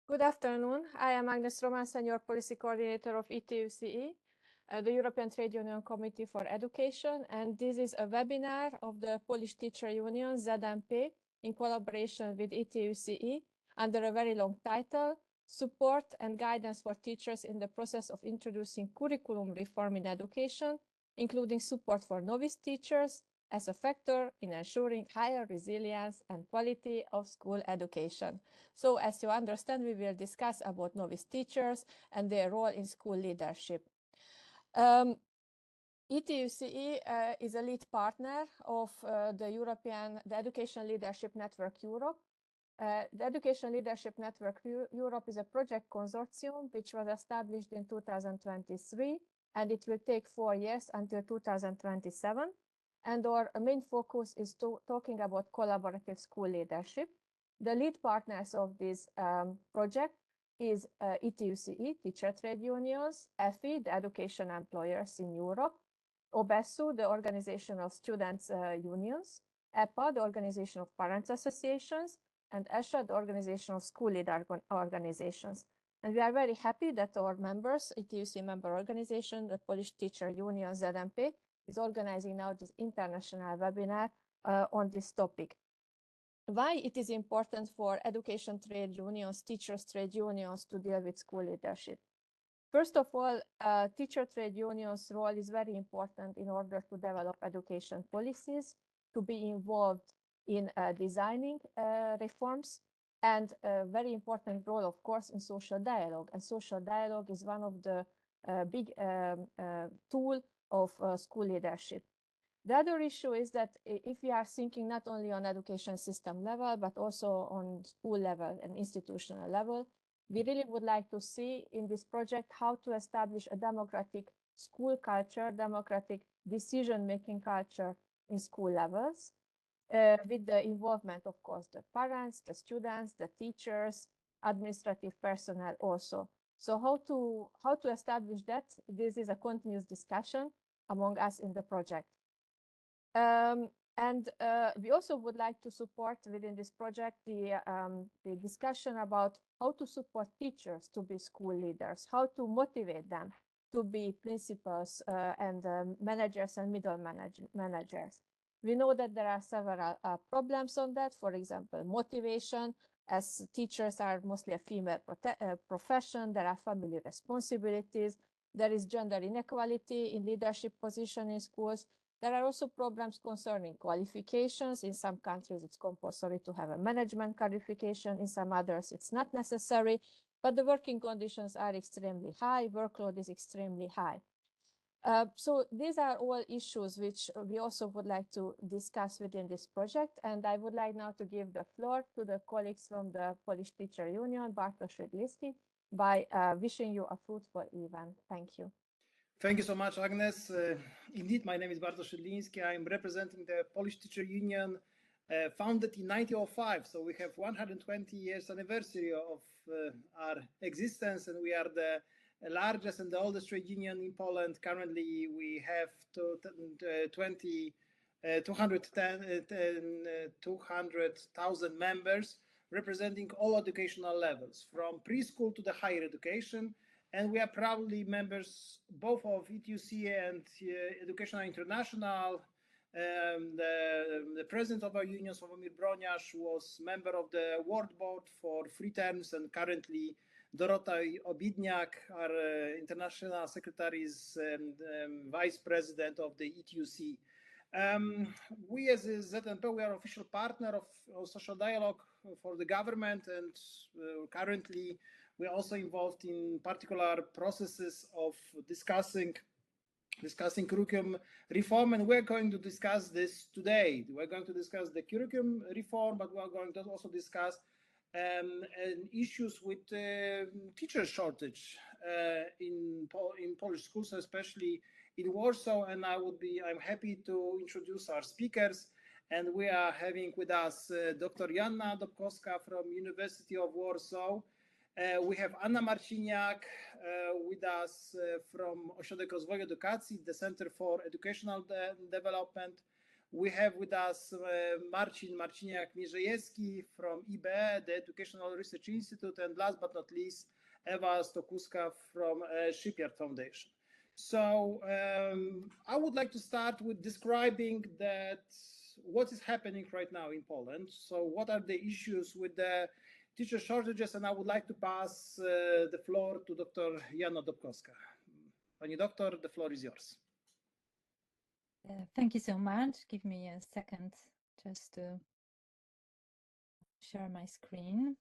Good afternoon. I am Agnes Roman, Senior Policy Coordinator of ETUCE, the European Trade Union Committee for Education, and this is a webinar of the Polish Teacher Union, ZMP, in collaboration with ETUCE, under a very long title, Support and Guidance for Teachers in the Process of Introducing Curriculum Reform in Education, including support for novice teachers as a factor in ensuring higher resilience and quality of school education. So as you understand, we will discuss about novice teachers and their role in school leadership. ETUCE is a lead partner of the Education Leadership Network Europe. The Education Leadership Network Europe is a project consortium which was established in 2023, and it will take 4 years until 2027. And our main focus is talking about collaborative school leadership. The lead partners of this project is ETUCE, Teacher Trade Unions, EFI, the Education Employers in Europe, OBESU, the Organization of Students' Unions, EPA, the Organization of Parents Associations, and ESHA, the Organization of School Leader Organizations. And we are very happy that our members, ETUCE member organization, the Polish Teacher Union, ZMP, is organizing now this international webinar on this topic. Why it is important for education trade unions, teachers trade unions to deal with school leadership? First of all, teacher trade unions' role is very important in order to develop education policies, to be involved in designing reforms, and a very important role, of course, in social dialogue. And social dialogue is one of the big tools of school leadership. The other issue is that if we are thinking not only on education system level, but also on school level and institutional level, we really would like to see in this project how to establish a democratic school culture, democratic decision-making culture in school levels, with the involvement, of course, the parents, the students, the teachers, administrative personnel also. So how to establish that? This is a continuous discussion among us in the project. We also would like to support within this project the discussion about how to support teachers to be school leaders, how to motivate them to be principals and managers and middle managers. We know that there are several problems on that. For example, motivation, as teachers are mostly a female profession, there are family responsibilities, there is gender inequality in leadership position in schools. There are also problems concerning qualifications. In some countries, it's compulsory to have a management qualification. In some others, it's not necessary, but the working conditions are extremely high. Workload is extremely high. So these are all issues which we also would like to discuss within this project. And I would like now to give the floor to the colleagues from the Polish Teacher Union, Bartosz Rydliński, by wishing you a fruitful event. Thank you. Thank you so much, Agnes. Indeed, my name is Bartosz Rydliński. I'm representing the Polish Teacher Union, founded in 1905. So we have 120 years anniversary of our existence, and we are the largest and the oldest trade union in Poland. Currently, we have 200,000 members, representing all educational levels, from preschool to the higher education. And we are proudly members both of ETUCE and Educational International. The president of our union, Sławomir Broniarz, was member of the World Board for 3 terms, and currently Dorota Obidniak, our international secretary, is vice president of the ETUCE. We as a ZMP, we are official partner of social dialogue for the government, and currently we are also involved in particular processes of discussing curriculum reform, and we're going to discuss this today. We're going to discuss the curriculum reform, but we're going to also discuss issues with teacher shortage in Polish schools, especially in Warsaw. And I'm happy to introduce our speakers. And we are having with us Dr. Joanna Dobkowska from University of Warsaw. We have Anna Marciniak with us from Ośrodek Rozwoju Edukacji, the Center for Educational Development. We have with us Marcin Marciniak-Mierzejewski from IBE, the Educational Research Institute, and last but not least, Ewa Stokuska from Shipyard Foundation. So I would like to start with describing that what is happening right now in Poland. So what are the issues with the teacher shortages? And I would like to pass the floor to Dr. Jana Dobkowska. Pani doctor, the floor is yours. Thank you so much. Give me a second just to share my screen.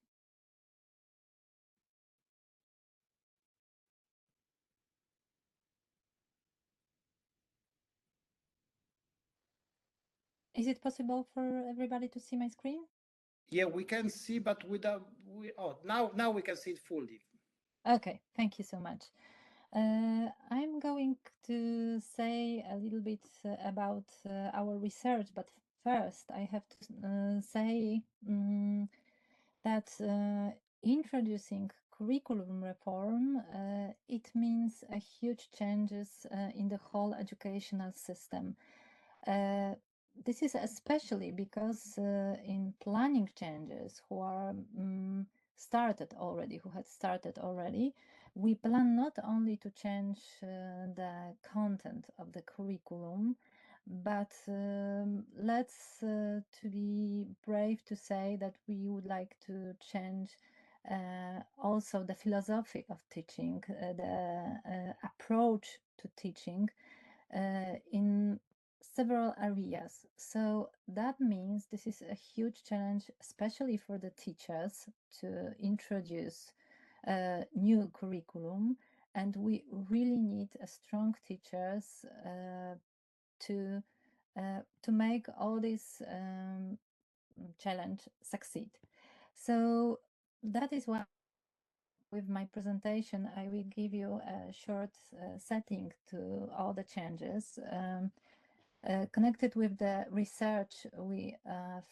Is it possible for everybody to see my screen? Yeah, we can see, but now we can see it fully. Okay, thank you so much. I'm going to say a little bit about our research, but first I have to say that introducing curriculum reform, it means a huge changes in the whole educational system. This is especially because in planning changes who had started already, we plan not only to change the content of the curriculum, but let's to be brave to say that we would like to change also the philosophy of teaching, the approach to teaching in several areas. So that means this is a huge challenge, especially for the teachers, to introduce new curriculum. And we really need a strong teachers to make all this challenge succeed. So that is why with my presentation, I will give you a short setting to all the changes. Connected with the research, we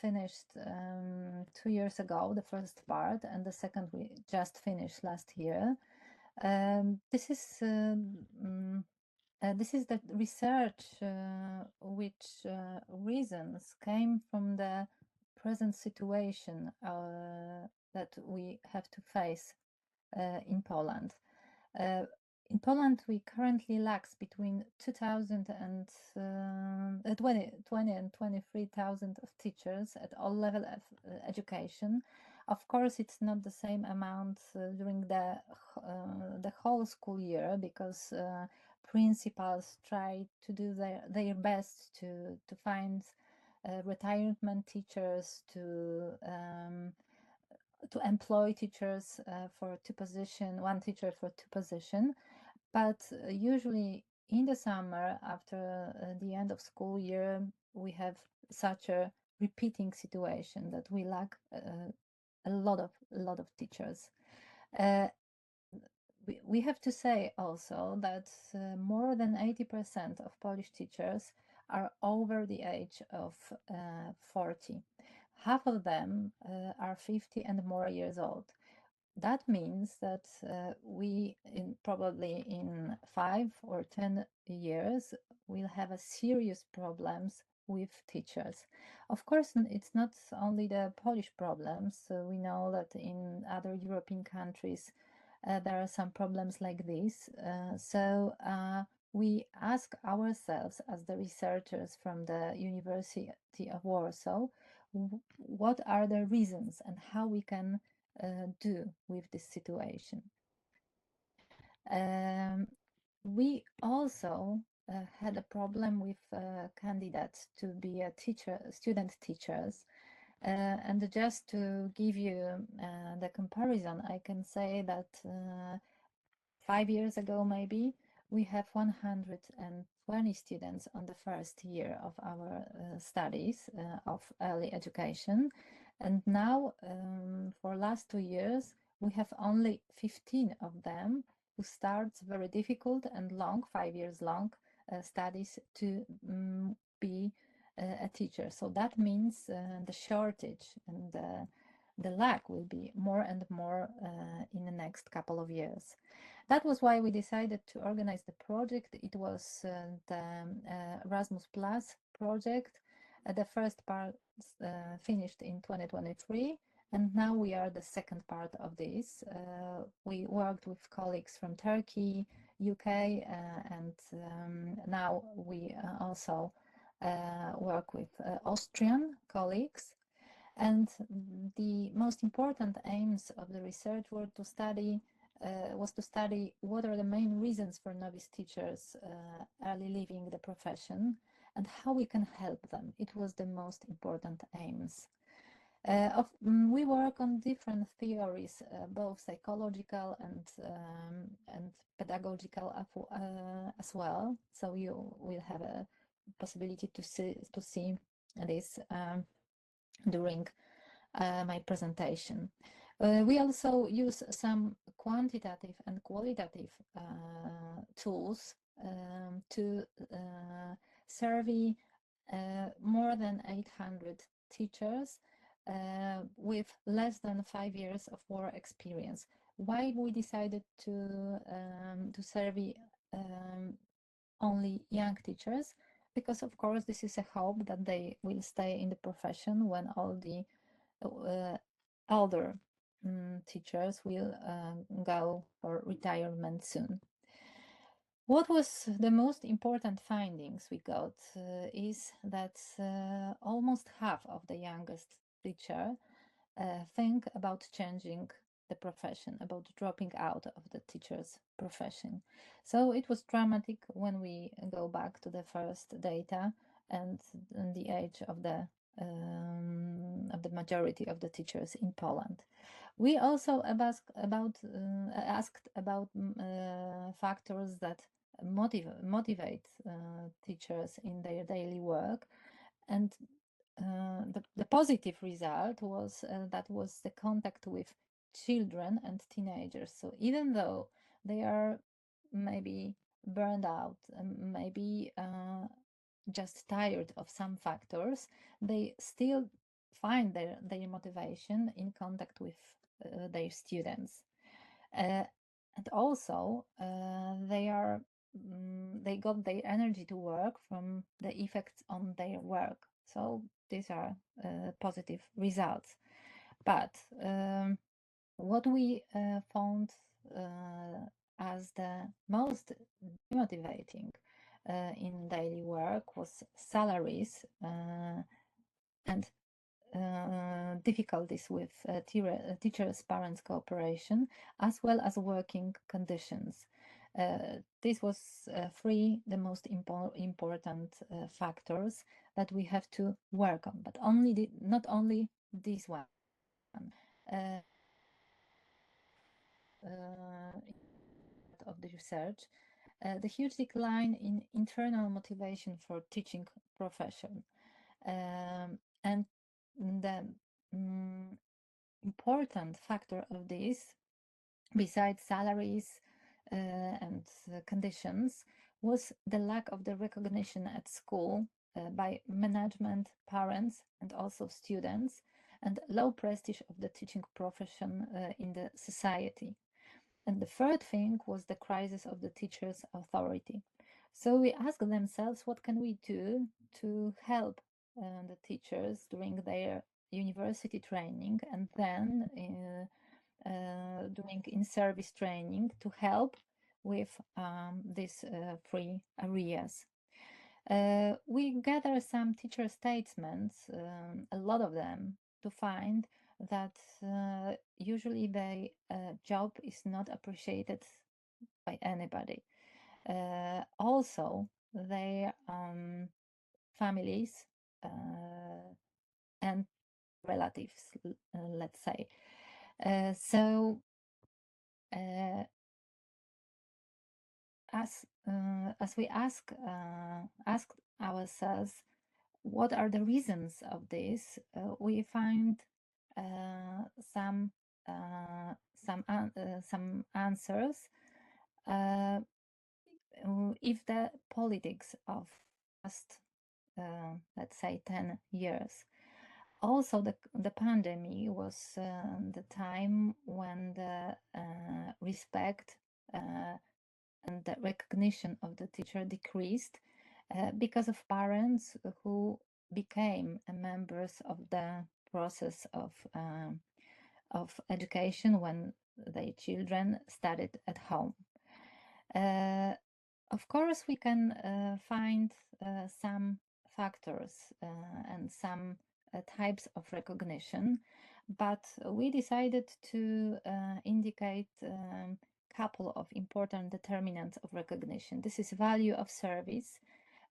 finished 2 years ago, the first part, and the second we just finished last year. This is the research which reasons came from the present situation that we have to face in Poland. In Poland, we currently lack between 20 and 23,000 of teachers at all levels of education. Of course, it's not the same amount during the whole school year, because principals try to do their best to find retirement teachers, to employ teachers for one teacher for two positions. But usually in the summer, after the end of school year, we have such a repeating situation that we lack a lot of teachers. We have to say also that more than 80% of Polish teachers are over the age of 40. Half of them are 50 and more years old. That means that we probably in 5 or 10 years will have a serious problems with teachers. Of course, it's not only the Polish problems. We know that in other European countries there are some problems like this. So we ask ourselves, as the researchers from the University of Warsaw, what are the reasons and how we can do with this situation. We also had a problem with candidates to be a student teachers. And just to give you the comparison, I can say that 5 years ago, maybe, we have 120 students on the first year of our studies of early education. And now, for last 2 years, we have only 15 of them who starts very difficult and long, 5 years long studies to be a teacher. So that means the shortage and the lack will be more and more in the next couple of years. That was why we decided to organize the project. It was the Erasmus Plus project, The first part finished in 2023, and now we are the second part of this. We worked with colleagues from Turkey, UK, and now we also work with Austrian colleagues. And the most important aims of the research were to study what are the main reasons for novice teachers early leaving the profession and how we can help them. It was the most important aims. We work on different theories, both psychological and pedagogical as well. So you will have a possibility to see this during my presentation. We also use some quantitative and qualitative tools to survey more than 800 teachers with less than 5 years of work experience. Why we decided to survey only young teachers? Because of course this is a hope that they will stay in the profession when all the older teachers will go for retirement soon. What was the most important findings we got is that almost half of the youngest teacher think about changing the profession, about dropping out of the teacher's profession. So it was dramatic when we go back to the first data and the age of the majority of the teachers in Poland. We also asked about factors that motivate teachers in their daily work, and the positive result was that was the contact with children and teenagers. So even though they are maybe burned out, maybe just tired of some factors, they still find their motivation in contact with their students. And also they got their energy to work from the effects on their work. So these are positive results. But what we found as the most demotivating in daily work was salaries and difficulties with teachers' parents' cooperation, as well as working conditions. This was the most important factors that we have to work on, but not only this one. Of the research, the huge decline in internal motivation for teaching profession, and the important factor of this, besides salaries and conditions, was the lack of the recognition at school by management, parents, and also students, and low prestige of the teaching profession in the society. And the third thing was the crisis of the teacher's authority. So we asked themselves, what can we do to help the teachers during their university training and then doing in-service training to help with these three areas. We gather some teacher statements, a lot of them, to find that usually the job is not appreciated by anybody. Also, their families and relatives, let's say. So, as we asked ourselves, what are the reasons of this? We find some answers. If the politics of past, let's say, 10 years. Also, the pandemic was the time when the respect and the recognition of the teacher decreased because of parents who became members of the process of education when their children studied at home. Of course, we can find some factors and some types of recognition, but we decided to indicate couple of important determinants of recognition. This is value of service,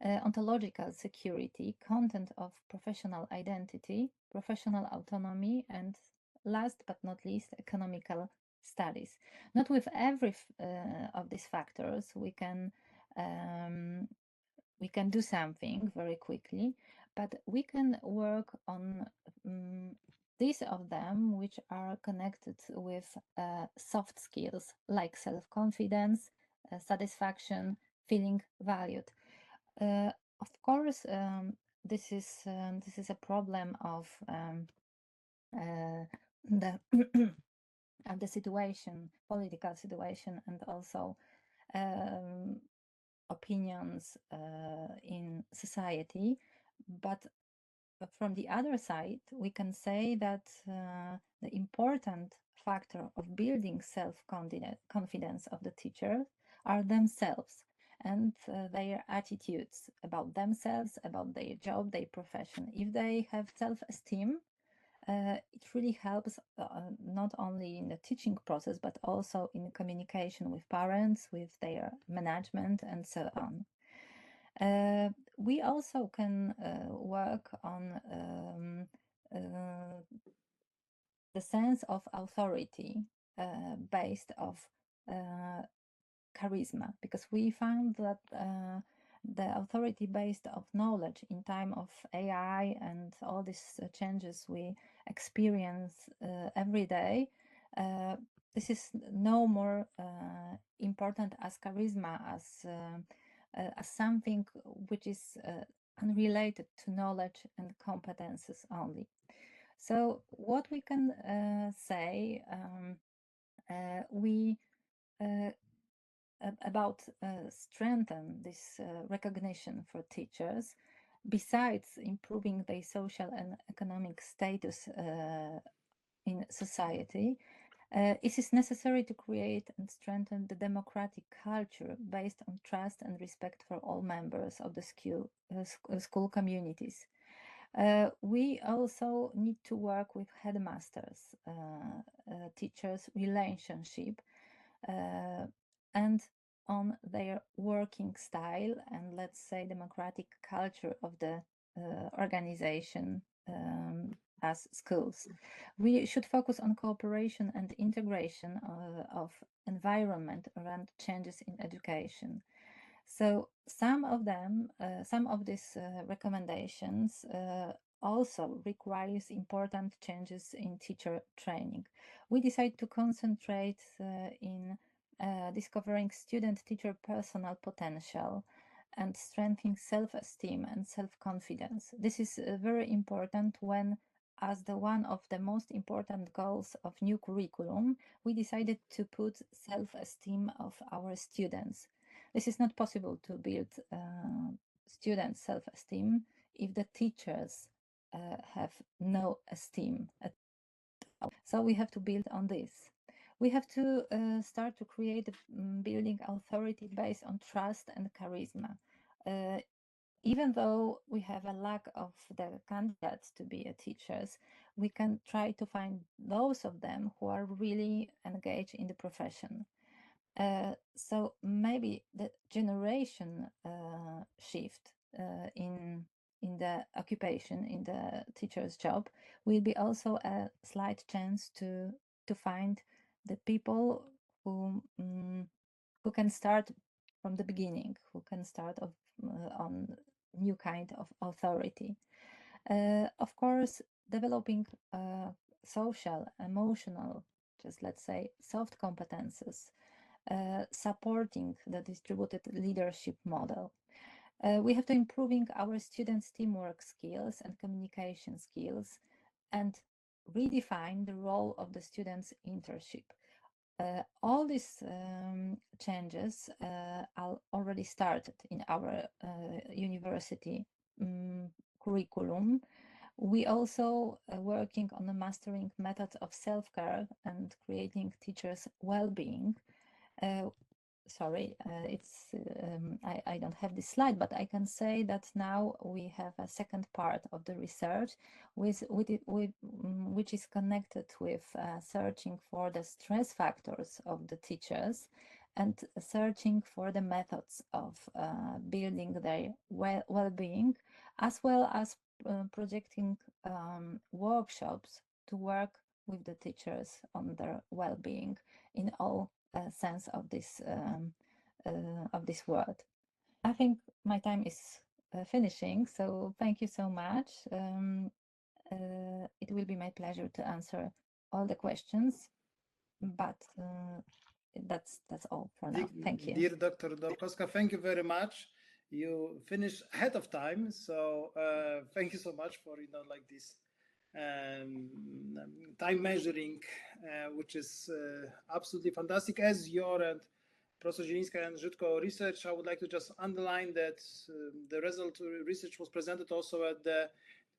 ontological security, content of professional identity, professional autonomy, and last but not least, economical studies. Not with every of these factors we can do something very quickly, but we can work on these of them which are connected with soft skills like self-confidence, satisfaction, feeling valued. Of course, this is a problem of the the situation, political situation, and also opinions in society. But from the other side, we can say that the important factor of building self-confidence of the teachers are themselves and their attitudes about themselves, about their job, their profession. If they have self-esteem, it really helps not only in the teaching process, but also in communication with parents, with their management, and so on. We also can work on the sense of authority based of charisma, because we found that the authority based of knowledge in time of AI and all these changes we experience every day, this is no more important as charisma, as something which is unrelated to knowledge and competences only. So what we can say, we about strengthen this recognition for teachers, besides improving their social and economic status in society, it is necessary to create and strengthen the democratic culture based on trust and respect for all members of the school communities. We also need to work with headmasters, teachers' relationship, and on their working style and, let's say, democratic culture of the organization as schools. We should focus on cooperation and integration of environment around changes in education. So some of them, some of these recommendations also requires important changes in teacher training. We decide to concentrate in discovering student-teacher personal potential and strengthening self-esteem and self-confidence. This is very important when, as the one of the most important goals of new curriculum, we decided to put self-esteem of our students. This is not possible to build student self-esteem if the teachers have no esteem at all. So we have to build on this. We have to start to create building authority based on trust and charisma. Even though we have a lack of the candidates to be teachers, we can try to find those of them who are really engaged in the profession. So maybe the generation shift in the occupation, in the teacher's job, will be also a slight chance to find the people who can start from the beginning, who can start on new kind of authority. Of course, developing social, emotional, just let's say soft competences, supporting the distributed leadership model. We have to improving our students' teamwork skills and communication skills, and redefine the role of the students' internship. All these changes are already started in our university curriculum. We also working on the mastering methods of self-care and creating teachers' well-being. Sorry, I don't have this slide, but I can say that now we have a second part of the research which is connected with searching for the stress factors of the teachers and searching for the methods of building their well-being, as well as projecting workshops to work with the teachers on their well-being in all sense of this word. I think my time is finishing, so thank you so much. It will be my pleasure to answer all the questions, but that's all for now. Thank you. Dear Dr. Dorkowska, thank you very much. You finished ahead of time, so thank you so much for like this time measuring, which is absolutely fantastic. As your and Professor Zielińska and Żydko research, I would like to just underline that the result research was presented also at the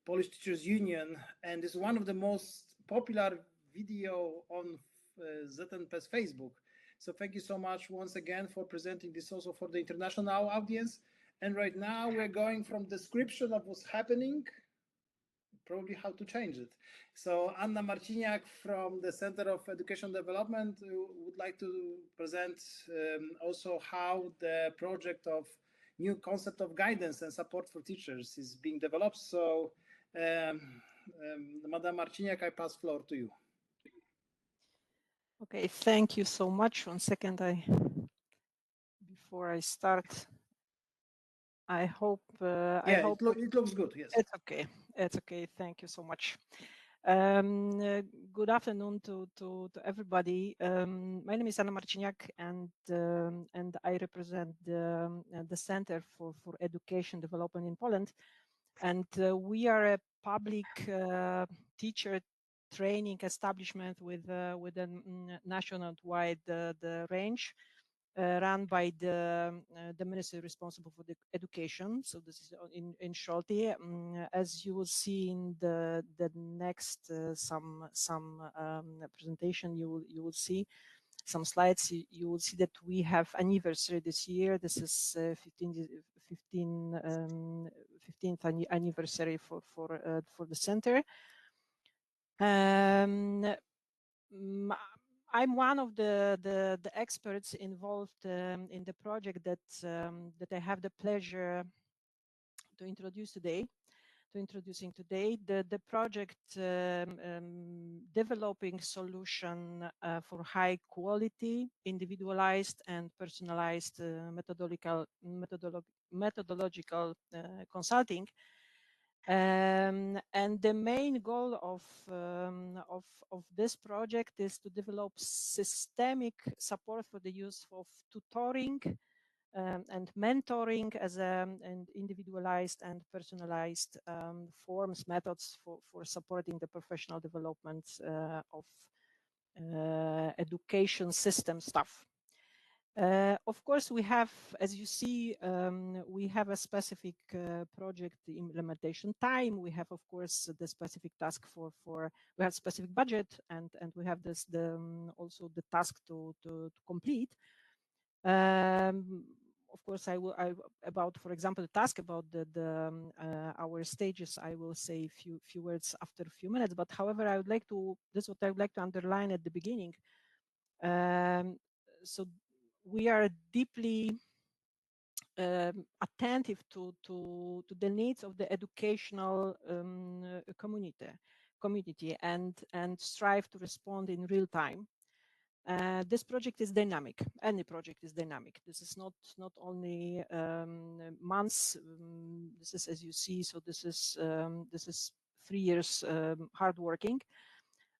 Polish Teachers Union, and is one of the most popular video on ZNP's Facebook. So thank you so much once again for presenting this also for the international audience. And right now we're going from description of what's happening, probably how to change it. So Anna Marciniak from the Center of Education Development would like to present also how the project of new concept of guidance and support for teachers is being developed. So Madam Marciniak, I pass floor to you. Okay, thank you so much. 1 second, before I start, I hope I hope it looks good. Yes, it's okay. It's okay. Thank you so much. Good afternoon to everybody. My name is Anna Marciniak, and I represent the Center for Education Development in Poland, and we are a public teacher training establishment with a national-wide the range run by the ministry responsible for the education. So this is in short. As you will see in the next some presentation, you will see some slides. You will see that we have anniversary this year. This is 15th anniversary for the center. I'm one of the experts involved in the project that I have the pleasure to introduce today. The project developing solution for high quality, individualized and personalized methodological consulting. And the main goal of this project is to develop systemic support for the use of tutoring and mentoring as and individualized and personalized methods for supporting the professional development of education system staff. Of course, we have, as you see, we have a specific project implementation time. We have, of course, the specific task we have specific budget, and we have this also the task to complete. Of course, about, for example, the task about our stages, I will say a few words after a few minutes. But however, I would like to, this is what I would like to underline at the beginning. So we are deeply attentive to the needs of the educational community and strive to respond in real time. This project is dynamic. Any project is dynamic. This is not only months. This is, as you see, so this is 3 years hard working,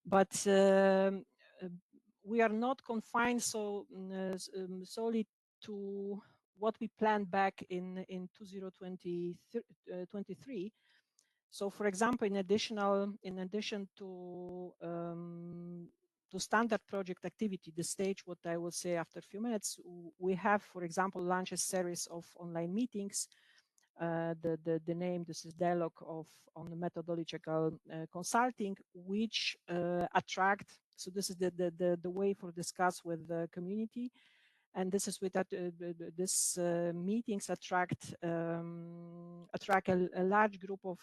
but we are not confined solely to what we planned back in 2023. So, for example, in addition to standard project activity, the stage, what I will say after a few minutes, we have, for example, launched a series of online meetings the name. This is dialogue on the methodological consulting, which attract. So this is the way for discuss with the community, and this is with that this meetings attract a large group of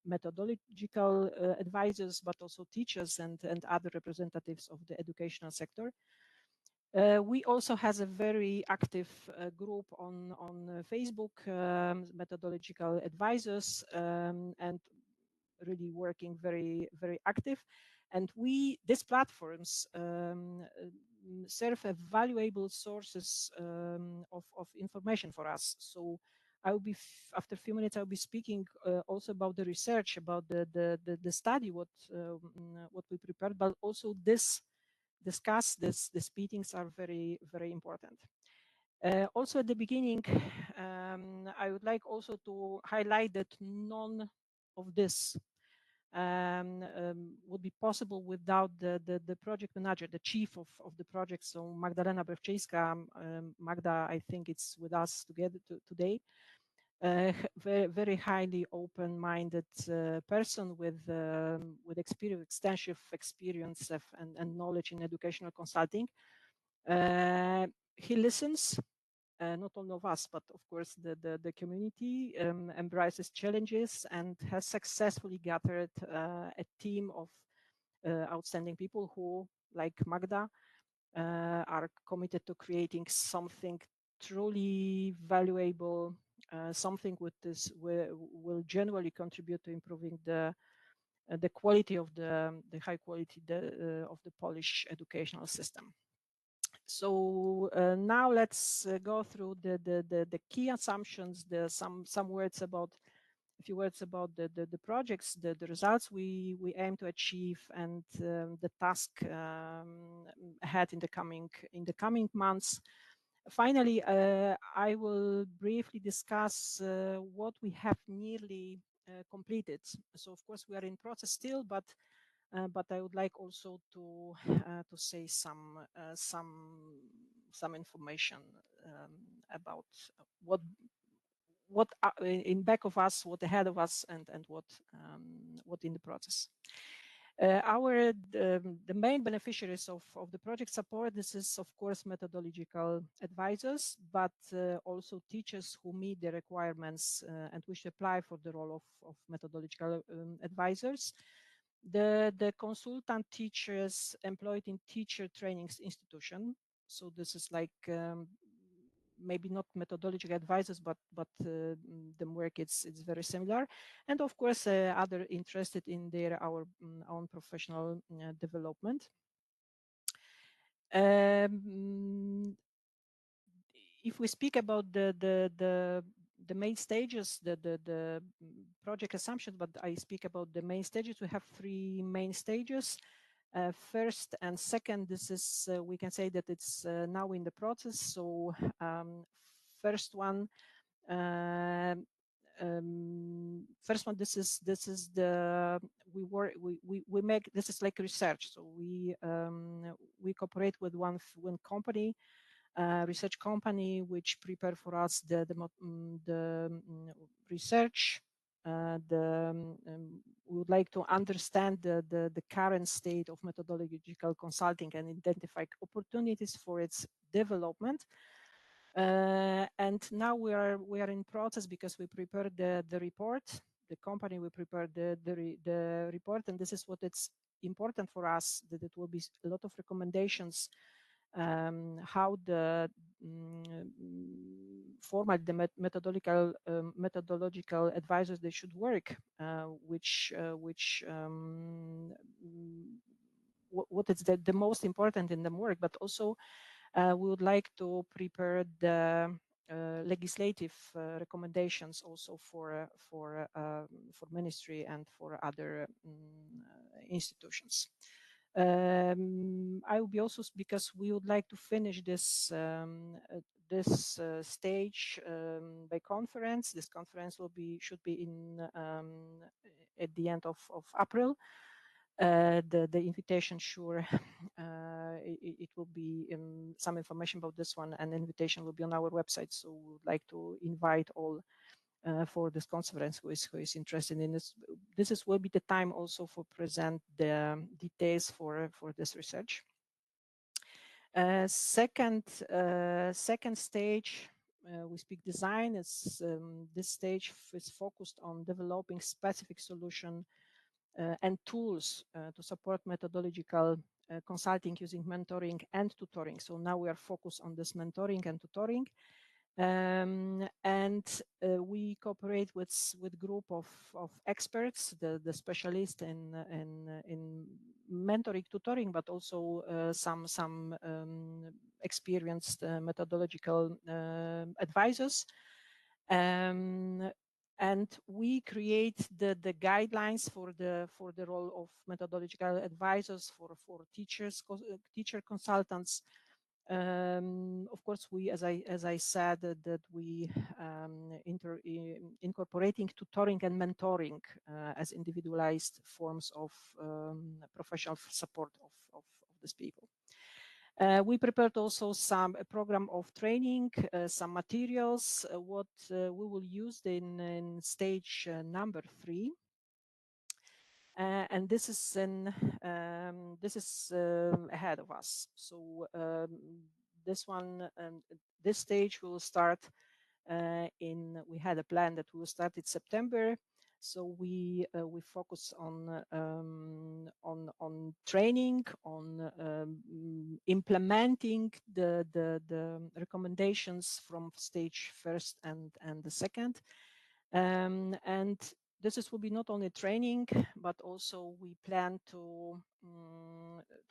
methodological advisors, but also teachers and other representatives of the educational sector. We also has a very active group on Facebook, methodological advisors, and really working very active. And these platforms serve as valuable sources of information for us. So I will be after a few minutes I'll be speaking also about the research, about the study what we prepared, but also these meetings are very important. Also at the beginning, I would like also to highlight that none of this would be possible without the project manager, the chief of the project. So Magdalena Brewczyńska, Magda, I think it's with us together today. Very highly open-minded person with extensive experience and knowledge in educational consulting. He listens, not only of us, but of course the community, embraces challenges and has successfully gathered a team of outstanding people who, like Magda, are committed to creating something truly valuable, something with this will generally contribute to improving the quality of the high quality of the Polish educational system. So now let's go through the key assumptions, some words about a few words about the projects, the results we aim to achieve, and the task ahead in the coming months. Finally, I will briefly discuss what we have nearly completed. So of course we are in process still, but I would like also to say some information about what in back of us, what ahead of us, and what in the process. The main beneficiaries of the project support, this is of course methodological advisors, but also teachers who meet the requirements and wish to apply for the role of methodological advisors. The consultant teachers employed in teacher training institution. So this is like maybe not methodological advisors, but the work it's very similar. And of course, other interested in our own professional development. If we speak about the main stages, the project assumptions, but I speak about the main stages. We have three main stages. First and second, this is we can say that it's now in the process. So first one, first one. This is the we make this is like research. So we cooperate with one company. Research company which prepare for us the research. We would like to understand the current state of methodological consulting and identify opportunities for its development. And now we are in process because we prepared the report. The company will prepare the report, and this is what it's important for us, that it will be a lot of recommendations how the format, the methodological advisors they should work, what is the most important in the work, but also we would like to prepare the legislative recommendations also for ministry and for other institutions. I will be also, because we would like to finish this stage by conference. This conference should be in at the end of April. The invitation, sure, it will be some information about this one, and the invitation will be on our website. So we would like to invite all for this conference who is interested in this. This will be the time also for present the details for this research. Second stage, we speak design. It's this stage is focused on developing specific solution and tools to support methodological consulting using mentoring and tutoring. So now we are focused on this mentoring and tutoring. We cooperate with group of experts, the specialists in mentoring, tutoring, but also some experienced methodological advisors. And we create the guidelines for the role of methodological advisors for teachers, teacher consultants. Of course, we, as I said, that we incorporating tutoring and mentoring as individualized forms of professional support of these people. We prepared also a program of training, some materials, what we will use in stage number 3. And this is ahead of us. So this stage will start we had a plan that we will start in September. So we focus on training, on implementing the recommendations from stage 1st and the 2nd, and this will be not only training, but also we plan to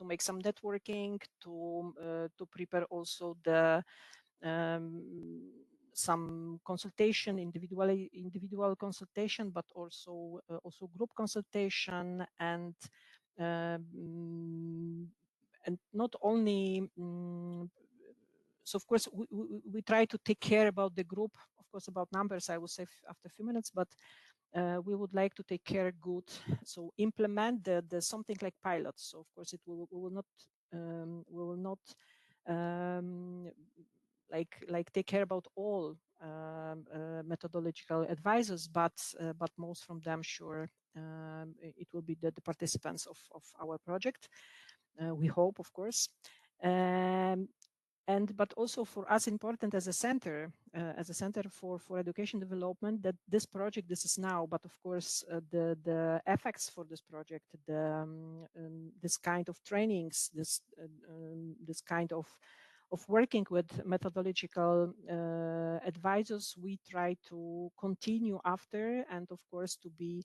make some networking, to prepare also the some consultation, individual consultation, but also group consultation, and not only. So of course we try to take care about the group. Of course, about numbers I will say after a few minutes, but we would like to take care good. So implement the something like pilots. So of course we will not like take care about all methodological advisors, but most from them, sure, it will be the participants of our project. We hope, of course. But also for us important as a center for education development, that this project, this is now, but of course the effects for this project, this kind of trainings, this kind of working with methodological advisors, we try to continue after, and of course to be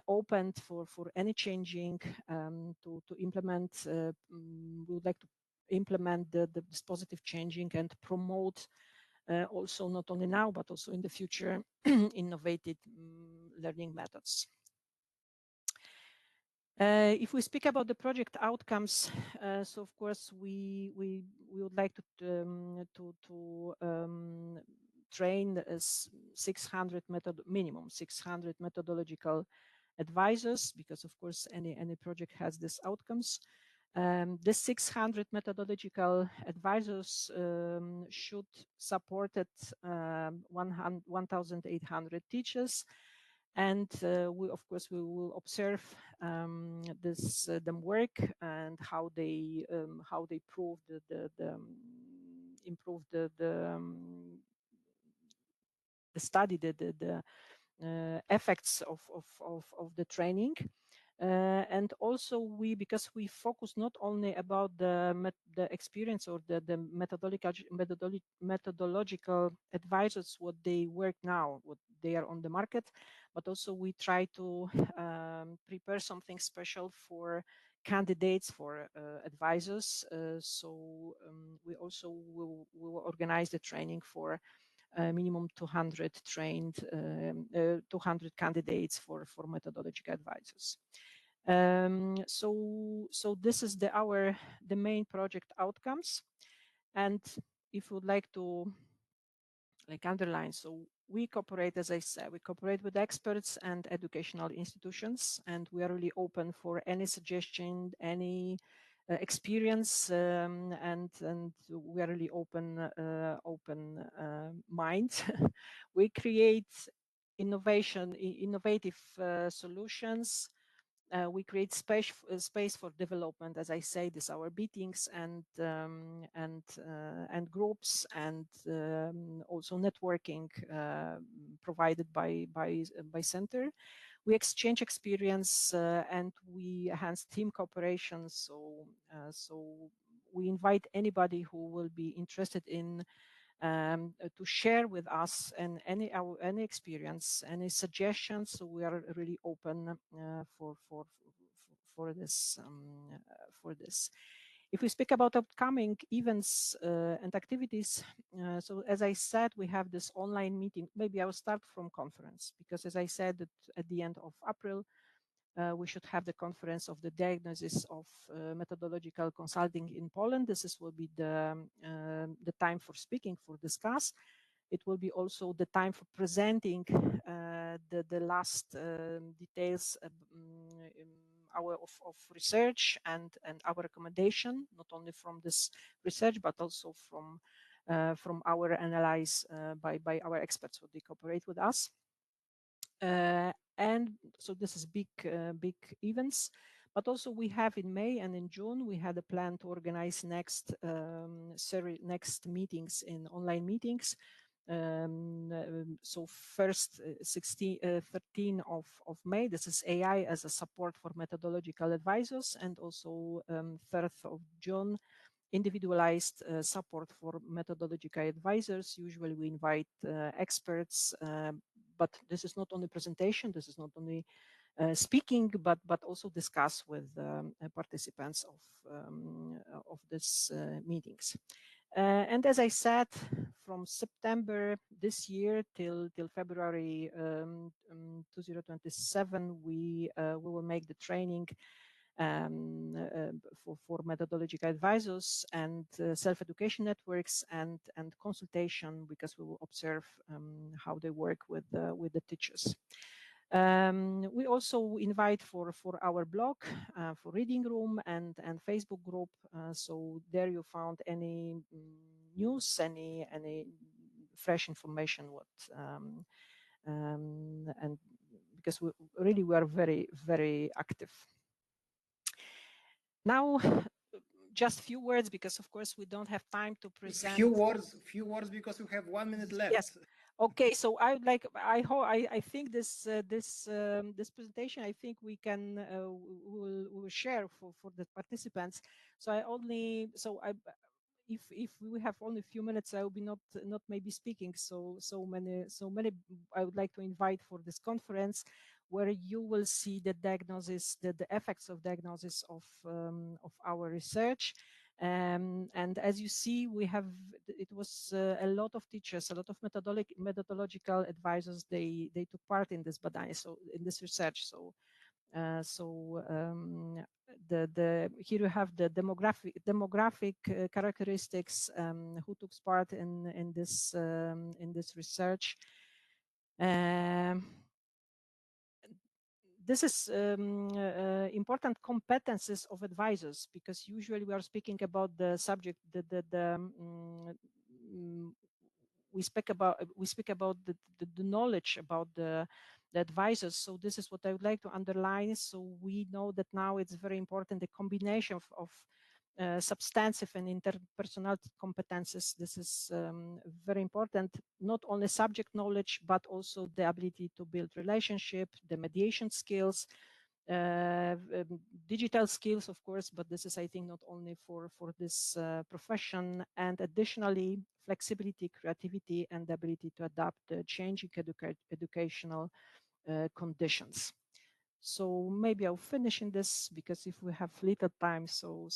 open for any changing, to implement. We would like to implement this positive changing and promote also not only now but also in the future innovative learning methods. If we speak about the project outcomes, so of course we would like to train 600 minimum 600 methodological advisors, because of course any project has these outcomes. The 600 methodological advisors should support 1,800 teachers, and we will observe them work and how they improve the study, the effects of the training. And also because we focus not only about the experience or the methodological advisors, what they work now, what they are on the market, but also we try to prepare something special for candidates, for advisors. So we also will organize the training for minimum 200 trained, 200 candidates for methodological advisors. So this is the main project outcomes. And if you would like to underline, so we cooperate, as I said, we cooperate with experts and educational institutions, and we are really open for any suggestion, any experience, and we are really open mind. We create innovative solutions. We create space for development. As I say, this our meetings and groups, and also networking provided by center. We exchange experience and we enhance team cooperation. So we invite anybody who will be interested in to share with us and any experience, any suggestions. So we are really open for this. If we speak about upcoming events and activities, so as I said, we have this online meeting. Maybe I will start from conference, because as I said, that at the end of April, we should have the conference of the diagnosis of methodological consulting in Poland. This will be the time for speaking, for discuss. It will be also the time for presenting the last details of research and our recommendation, not only from this research, but also from our analysis by our experts who they cooperate with us. And so this is big events, but also we have in May and in June, we had a plan to organize next meetings in online meetings. So first 13 of May, this is AI as a support for methodological advisors, and also 3rd of June, individualized support for methodological advisors. Usually we invite experts, but this is not only presentation, this is not only speaking, but also discuss with participants of these meetings. And as I said, from September this year till February 2027, we will make the training for methodological advisors and self-education networks and consultation, because we will observe how they work with the teachers. We also invite for our blog, for reading room and Facebook group. So there you found any news, any fresh information, and because we are very, very active. Now, just few words, because of course we don't have time to present. Few words, because we have 1 minute left. Yes. Okay, so I would like. I think this presentation, I think we can we will share for the participants. So if we have only a few minutes, I will be not maybe speaking so many. I would like to invite for this conference, where you will see the diagnosis, the effects of diagnosis of our research. And as you see, it was a lot of teachers, a lot of methodological advisors. They took part in this badania, so in this research. So here you have the demographic characteristics, who took part in this research. This is important competences of advisors, because usually we are speaking about the subject, we speak about the knowledge about the advisors. So this is what I would like to underline. So we know that now it's very important, the combination of substantive and interpersonal competences. This is very important, not only subject knowledge, but also the ability to build relationship, the mediation skills, digital skills, of course, but this is, I think, not only for this profession, and additionally, flexibility, creativity, and the ability to adapt changing educational conditions. So maybe I'll finish in this, because if we have little time, so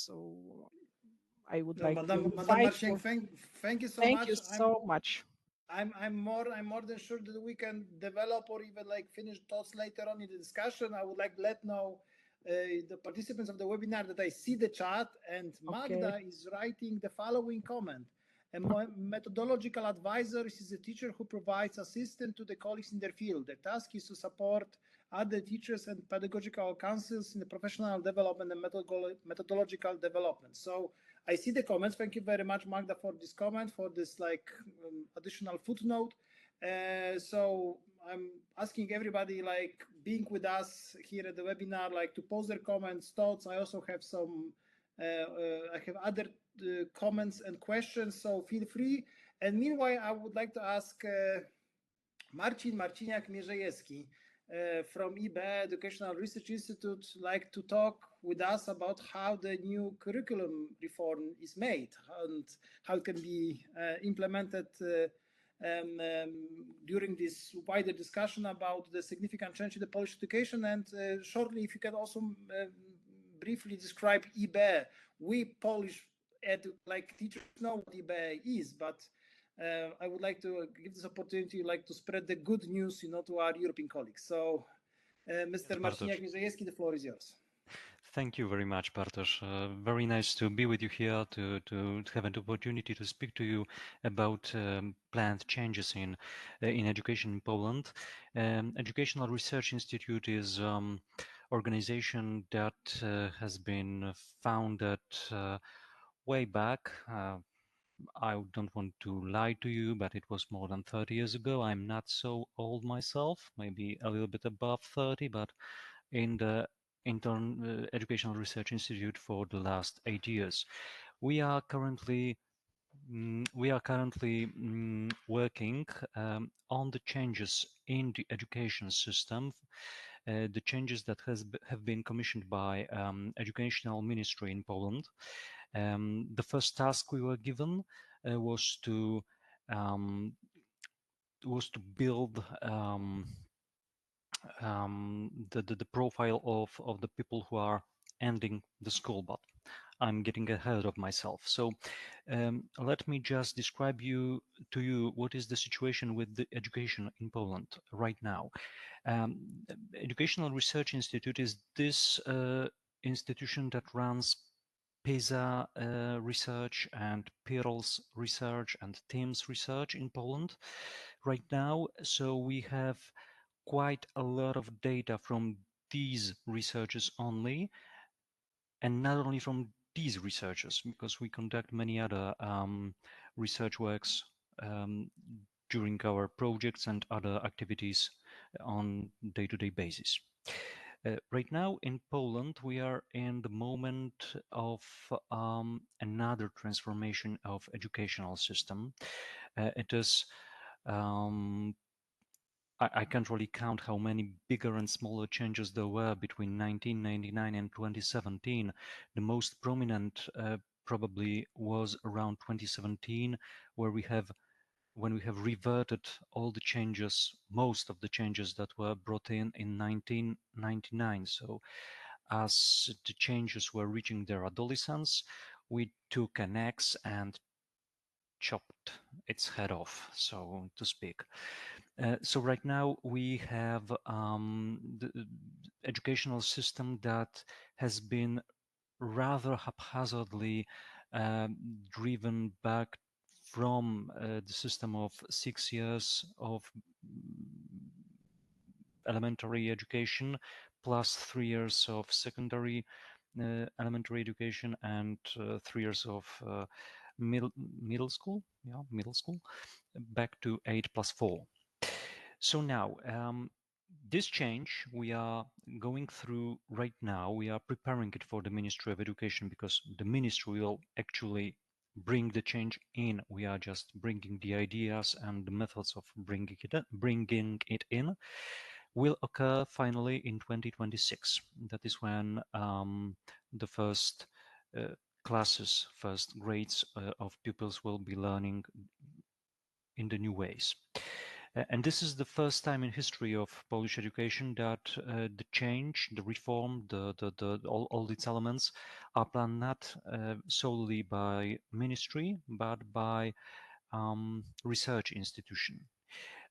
I would like to invite. Thank you so much. Thank you so much. I'm more than sure that we can develop or even like finish thoughts later on in the discussion. I would like to let know the participants of the webinar that I see the chat, and Magda is writing the following comment. A methodological advisor is a teacher who provides assistance to the colleagues in their field. Their task is to support other teachers and pedagogical councils in the professional development and methodological development. So I see the comments. Thank you very much, Magda, for this comment, for this additional footnote. So I'm asking everybody like being with us here at the webinar, like to post their comments, thoughts. I also have some, I have other comments and questions, so feel free. And meanwhile, I would like to ask Marcin Marciniak-Mierzejewski from EBE Educational Research Institute like to talk with us about how the new curriculum reform is made and how it can be implemented during this wider discussion about the significant change in the Polish education. And shortly, if you can also briefly describe EBE. We Polish teachers know what EBE is, but I would like to give this opportunity, like to spread the good news, to our European colleagues. So, Mr. Marciniak-Mierzejewski, the floor is yours. Thank you very much, Bartosz. Very nice to be with you here, to have an opportunity to speak to you about planned changes in education in Poland. Educational Research Institute is organization that has been founded way back. I don't want to lie to you, but it was more than 30 years ago. I'm not so old myself, maybe a little bit above 30, but in the Educational Research Institute for the last 8 years. We are currently working on the changes in the education system, the changes that have been commissioned by Educational Ministry in Poland. The first task we were given was to build the profile of the people who are ending the school, but I'm getting ahead of myself. So let me just describe to you what is the situation with the education in Poland right now. Educational Research Institute is this institution that runs PISA research and PIRLS research and TIMSS research in Poland right now. So we have quite a lot of data from these researchers only, and not only from these researchers, because we conduct many other research works during our projects and other activities on day-to-day basis. Right now in Poland, we are in the moment of another transformation of educational system. It is I can't really count how many bigger and smaller changes there were between 1999 and 2017. The most prominent probably was around 2017, when we have reverted all the changes, most of the changes that were brought in 1999. So as the changes were reaching their adolescence, we took an axe and chopped its head off, so to speak. So right now we have the educational system that has been rather haphazardly driven back from the system of 6 years of elementary education plus 3 years of secondary elementary education and 3 years of middle school, back to 8+4. So now, this change we are going through right now, we are preparing it for the Ministry of Education, because the ministry will actually bring the change in. We are just bringing the ideas, and the methods of bringing it in will occur finally in 2026. That is when the first classes, first grades of pupils will be learning in the new ways. And this is the first time in history of Polish education that the change, the reform, all its elements are planned not solely by ministry, but by research institution.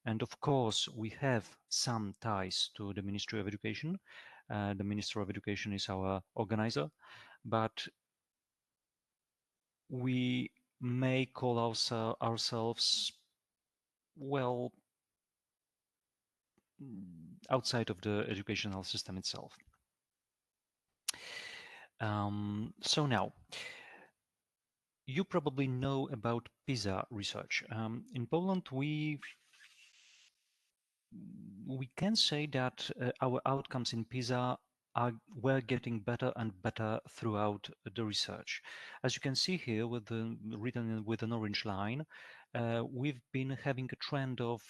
And of course, we have some ties to the Ministry of Education. The Minister of Education is our organizer, but we may call ourselves, well, outside of the educational system itself. So now, you probably know about PISA research. In Poland, we we can say that our outcomes in PISA were getting better and better throughout the research. As you can see here, with written with an orange line, we've been having a trend of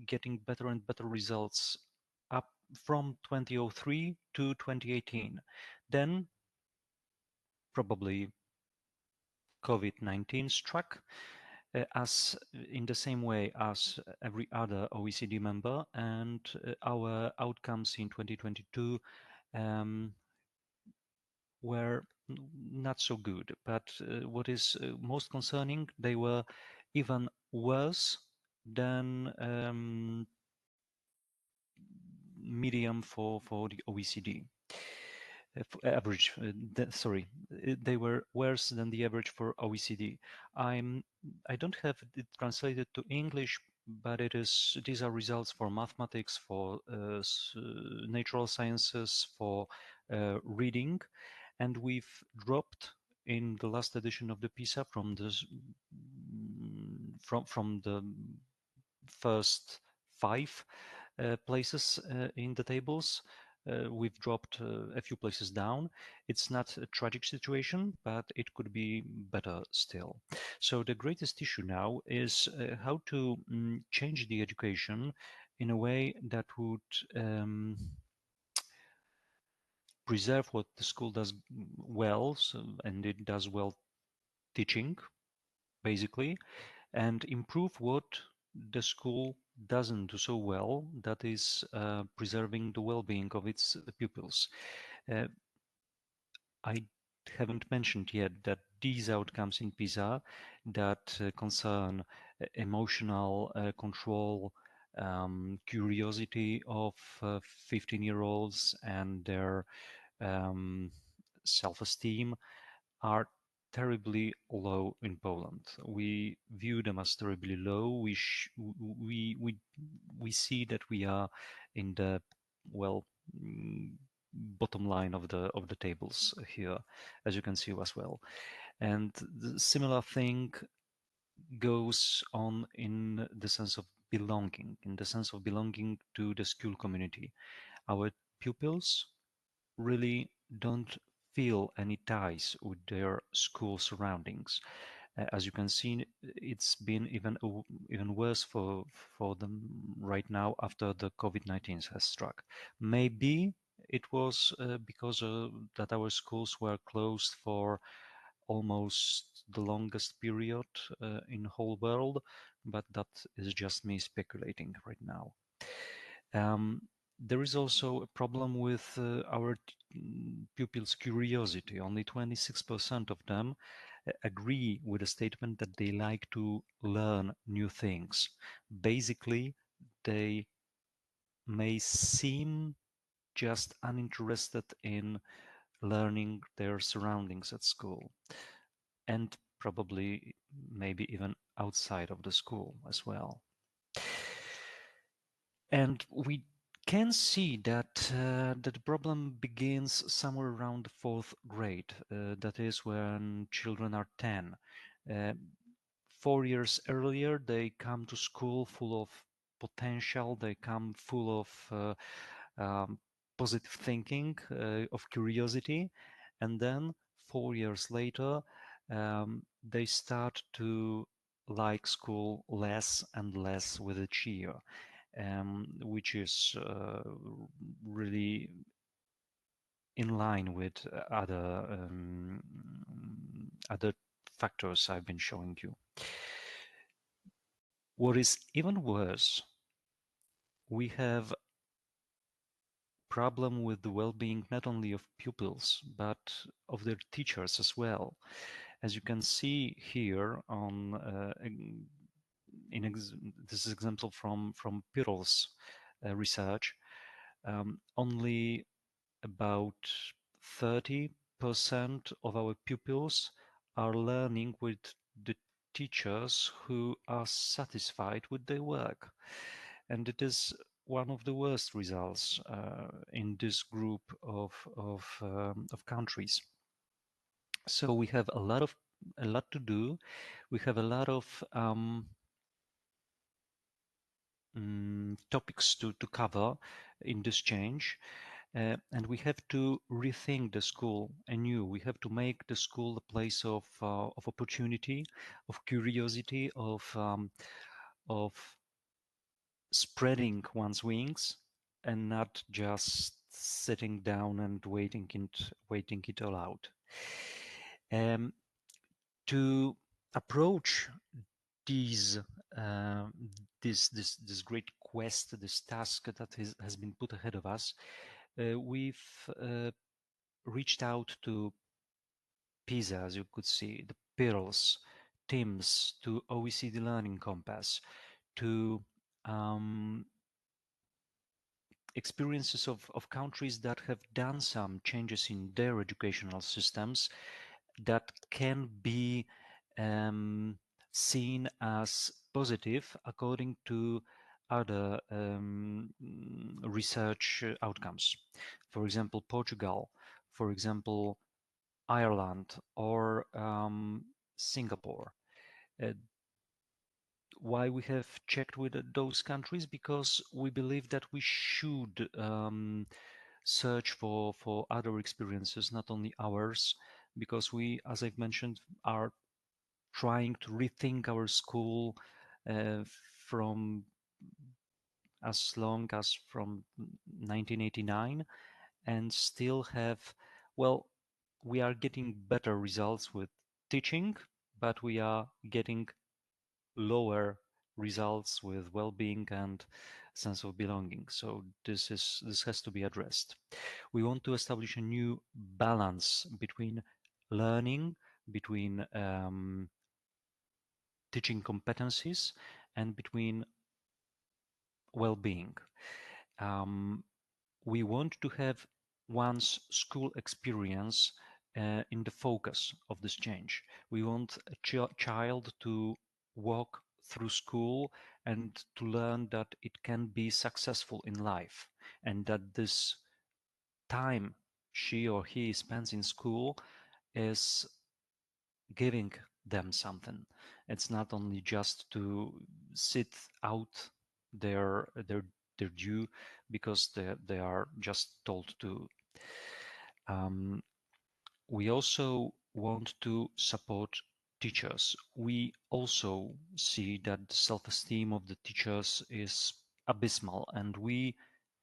getting better and better results up from 2003 to 2018. Then probably COVID-19 struck, as in the same way as every other OECD member, and our outcomes in 2022 were not so good. But what is most concerning, they were even worse than medium for the OECD. Average, sorry, they were worse than the average for OECD. I don't have it translated to English, but these are results for mathematics, for natural sciences, for reading, and we've dropped in the last edition of the PISA from the first 5 places in the tables. We've dropped a few places down. It's not a tragic situation, but it could be better still. So the greatest issue now is how to change the education in a way that would preserve what the school does well, and it does well teaching, basically, and improve what the school doesn't do so well, that is preserving the well-being of its pupils. I haven't mentioned yet that these outcomes in PISA that concern emotional control, curiosity of 15-year-olds and their self-esteem are terribly low in Poland. We view them as terribly low. We see that we are in the bottom line of the tables here, as you can see as well. And the similar thing goes on in the sense of belonging, to the school community. Our pupils really don't feel any ties with their school surroundings. As you can see, it's been even worse for them right now after the COVID-19 has struck. Maybe it was because that our schools were closed for almost the longest period in whole world, but that is just me speculating right now. There is also a problem with our pupils' curiosity. Only 26% of them agree with the statement that they like to learn new things. Basically, they may seem just uninterested in learning their surroundings at school, and probably maybe even outside of the school as well. And we can see that that the problem begins somewhere around the 4th grade. That is when children are 10. 4 years earlier, they come to school full of potential. They come full of positive thinking, of curiosity, and then 4 years later, they start to like school less and less with each year. Which is really in line with other factors I've been showing you. What is even worse, we have problem with the well-being not only of pupils but of their teachers as well. As you can see here on this is example from Pirl's research, only about 30% of our pupils are learning with the teachers who are satisfied with their work. And it is one of the worst results in this group of countries. So we have a lot to do. We have a lot of topics to cover in this change. And we have to rethink the school anew. We have to make the school a place of opportunity, of curiosity, of spreading one's wings, and not just sitting down and waiting it all out. To approach these this great quest, this task that has been put ahead of us, we've reached out to PISA, as you could see, the PIRLS, TIMSS, to OECD Learning Compass, to experiences of countries that have done some changes in their educational systems that can be seen as positive according to other research outcomes. For example, Portugal, for example, Ireland, or Singapore. Why we have checked with those countries? Because we believe that we should search for other experiences, not only ours, because we, as I've mentioned, are trying to rethink our school from as long as from 1989, and still have, well, we are getting better results with teaching, but we are getting lower results with well-being and sense of belonging. So this has to be addressed. We want to establish a new balance between learning, between teaching competencies, and between well-being. We want to have one's school experience in the focus of this change. We want a child to walk through school and to learn that it can be successful in life, and that this time she or he spends in school is giving them something. It's not only just to sit out their due because they are just told to. We also want to support teachers. We also see that the self-esteem of the teachers is abysmal, and we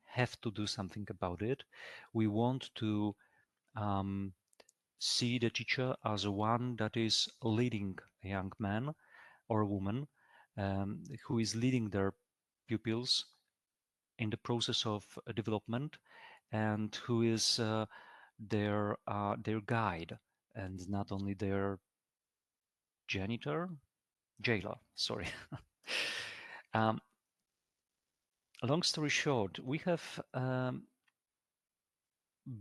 have to do something about it. We want to see the teacher as one that is leading a young man or a woman who is leading their pupils in the process of development, and who is their guide, and not only their jailer. Sorry. um, Long story short, we have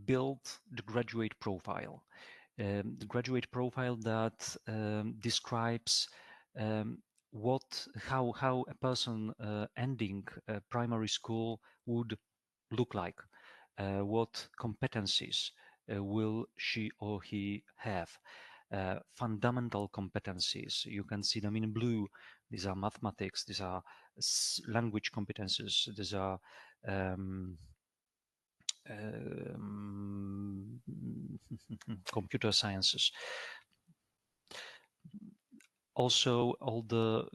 built the graduate profile. The graduate profile that describes how a person ending primary school would look like, what competencies will she or he have. Fundamental competencies, you can see them in blue. These are mathematics, these are language competencies, these are computer sciences. Also, all the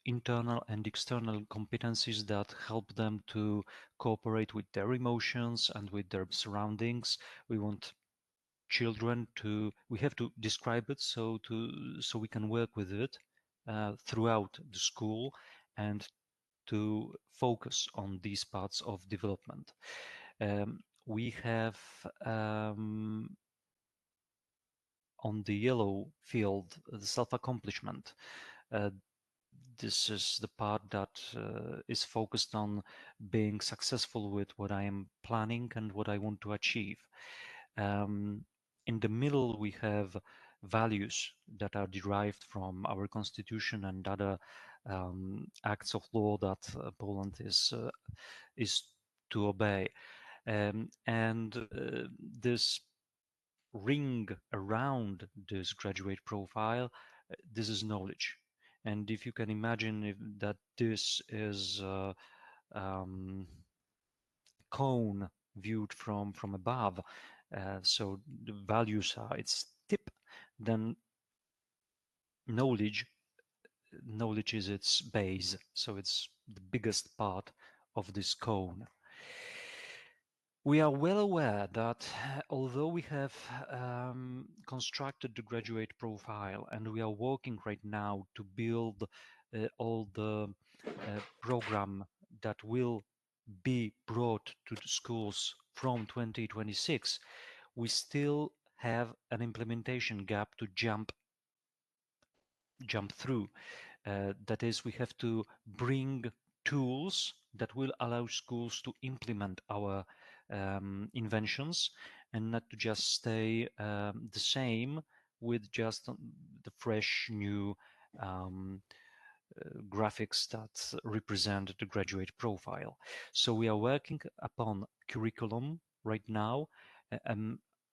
internal and external competencies that help them to cooperate with their emotions and with their surroundings. We want children to, we have to describe it so we can work with it throughout the school, and to focus on these parts of development. We have on the yellow field the self-accomplishment. This is the part that is focused on being successful with what I am planning and what I want to achieve. In the middle, we have values that are derived from our constitution and other acts of law that Poland is to obey. And this ring around this graduate profile, this is knowledge. And if you can imagine that this is a cone viewed from above, so the values are its tip, then knowledge is its base, so it's the biggest part of this cone. We are well aware that although we have constructed the graduate profile and we are working right now to build all the program that will be brought to the schools from 2026, we still have an implementation gap to jump through. That is, we have to bring tools that will allow schools to implement our inventions and not to just stay the same with just the fresh new graphics that represent the graduate profile. So we are working upon curriculum right now,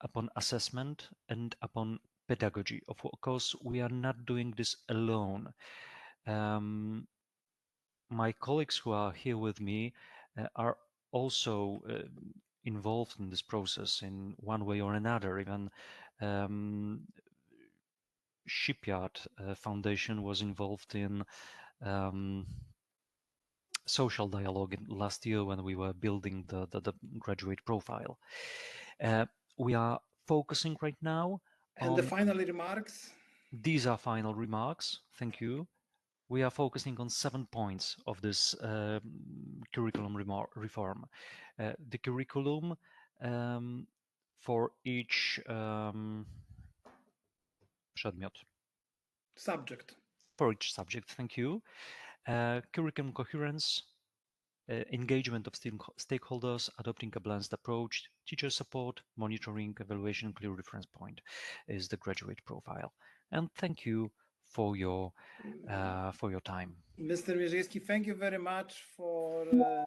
upon assessment and upon pedagogy. Of course, we are not doing this alone. My colleagues who are here with me are also involved in this process in one way or another. Even Shipyard Foundation was involved in social dialogue last year when we were building the graduate profile. We are focusing right now And on the final remarks? These are final remarks. Thank you. We are focusing on 7 points of this curriculum reform. The curriculum for each przedmiot. Subject. For each subject, thank you. Curriculum coherence, engagement of stakeholders, adopting a balanced approach, teacher support, monitoring, evaluation, clear reference point is the graduate profile. And thank you for your time. Mr. Mierzejewski, thank you very much for a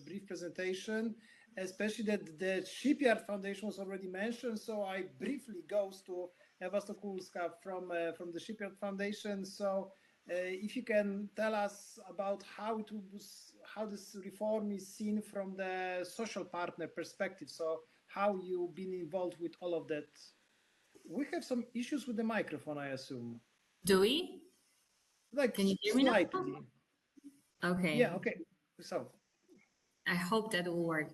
brief presentation, especially that the Shipyard Foundation was already mentioned. So I briefly goes to Ewa Sokulska from the Shipyard Foundation. So if you can tell us about how this reform is seen from the social partner perspective. So how you've been involved with all of that. We have some issues with the microphone, I assume. Do we? Like, can you hear me slightly. Now? Okay. Yeah, okay. So I hope that will work.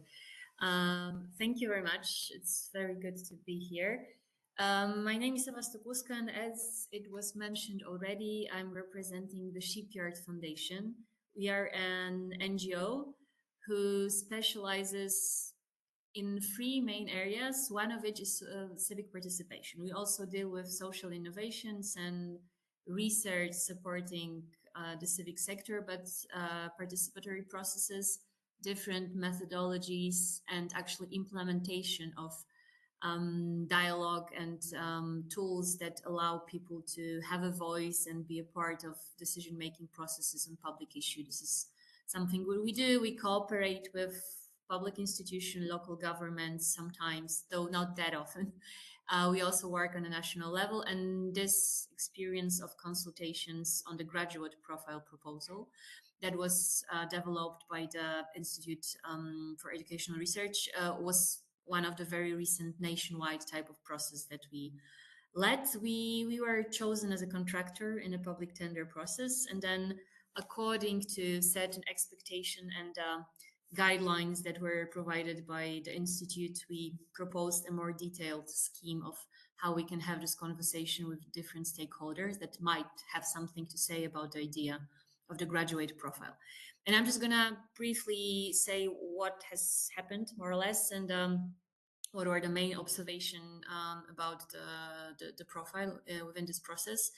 Thank you very much. It's very good to be here. My name is Ewa Stokuska, and as it was mentioned already, I'm representing the Shipyard Foundation. We are an NGO who specializes in 3 main areas, one of which is civic participation. We also deal with social innovations and research supporting the civic sector, but participatory processes, different methodologies, and actually implementation of dialogue and tools that allow people to have a voice and be a part of decision-making processes on public issues. This is something we do. We cooperate with public institutions, local governments sometimes, though not that often. We also work on a national level, and this experience of consultations on the graduate profile proposal that was developed by the Institute for Educational Research was one of the very recent nationwide type of process that we led. We were chosen as a contractor in a public tender process, and then according to certain expectation and guidelines that were provided by the Institute, we proposed a more detailed scheme of how we can have this conversation with different stakeholders that might have something to say about the idea of the graduate profile. And I'm just gonna briefly say what has happened, more or less, and what were the main observation about the profile within this process.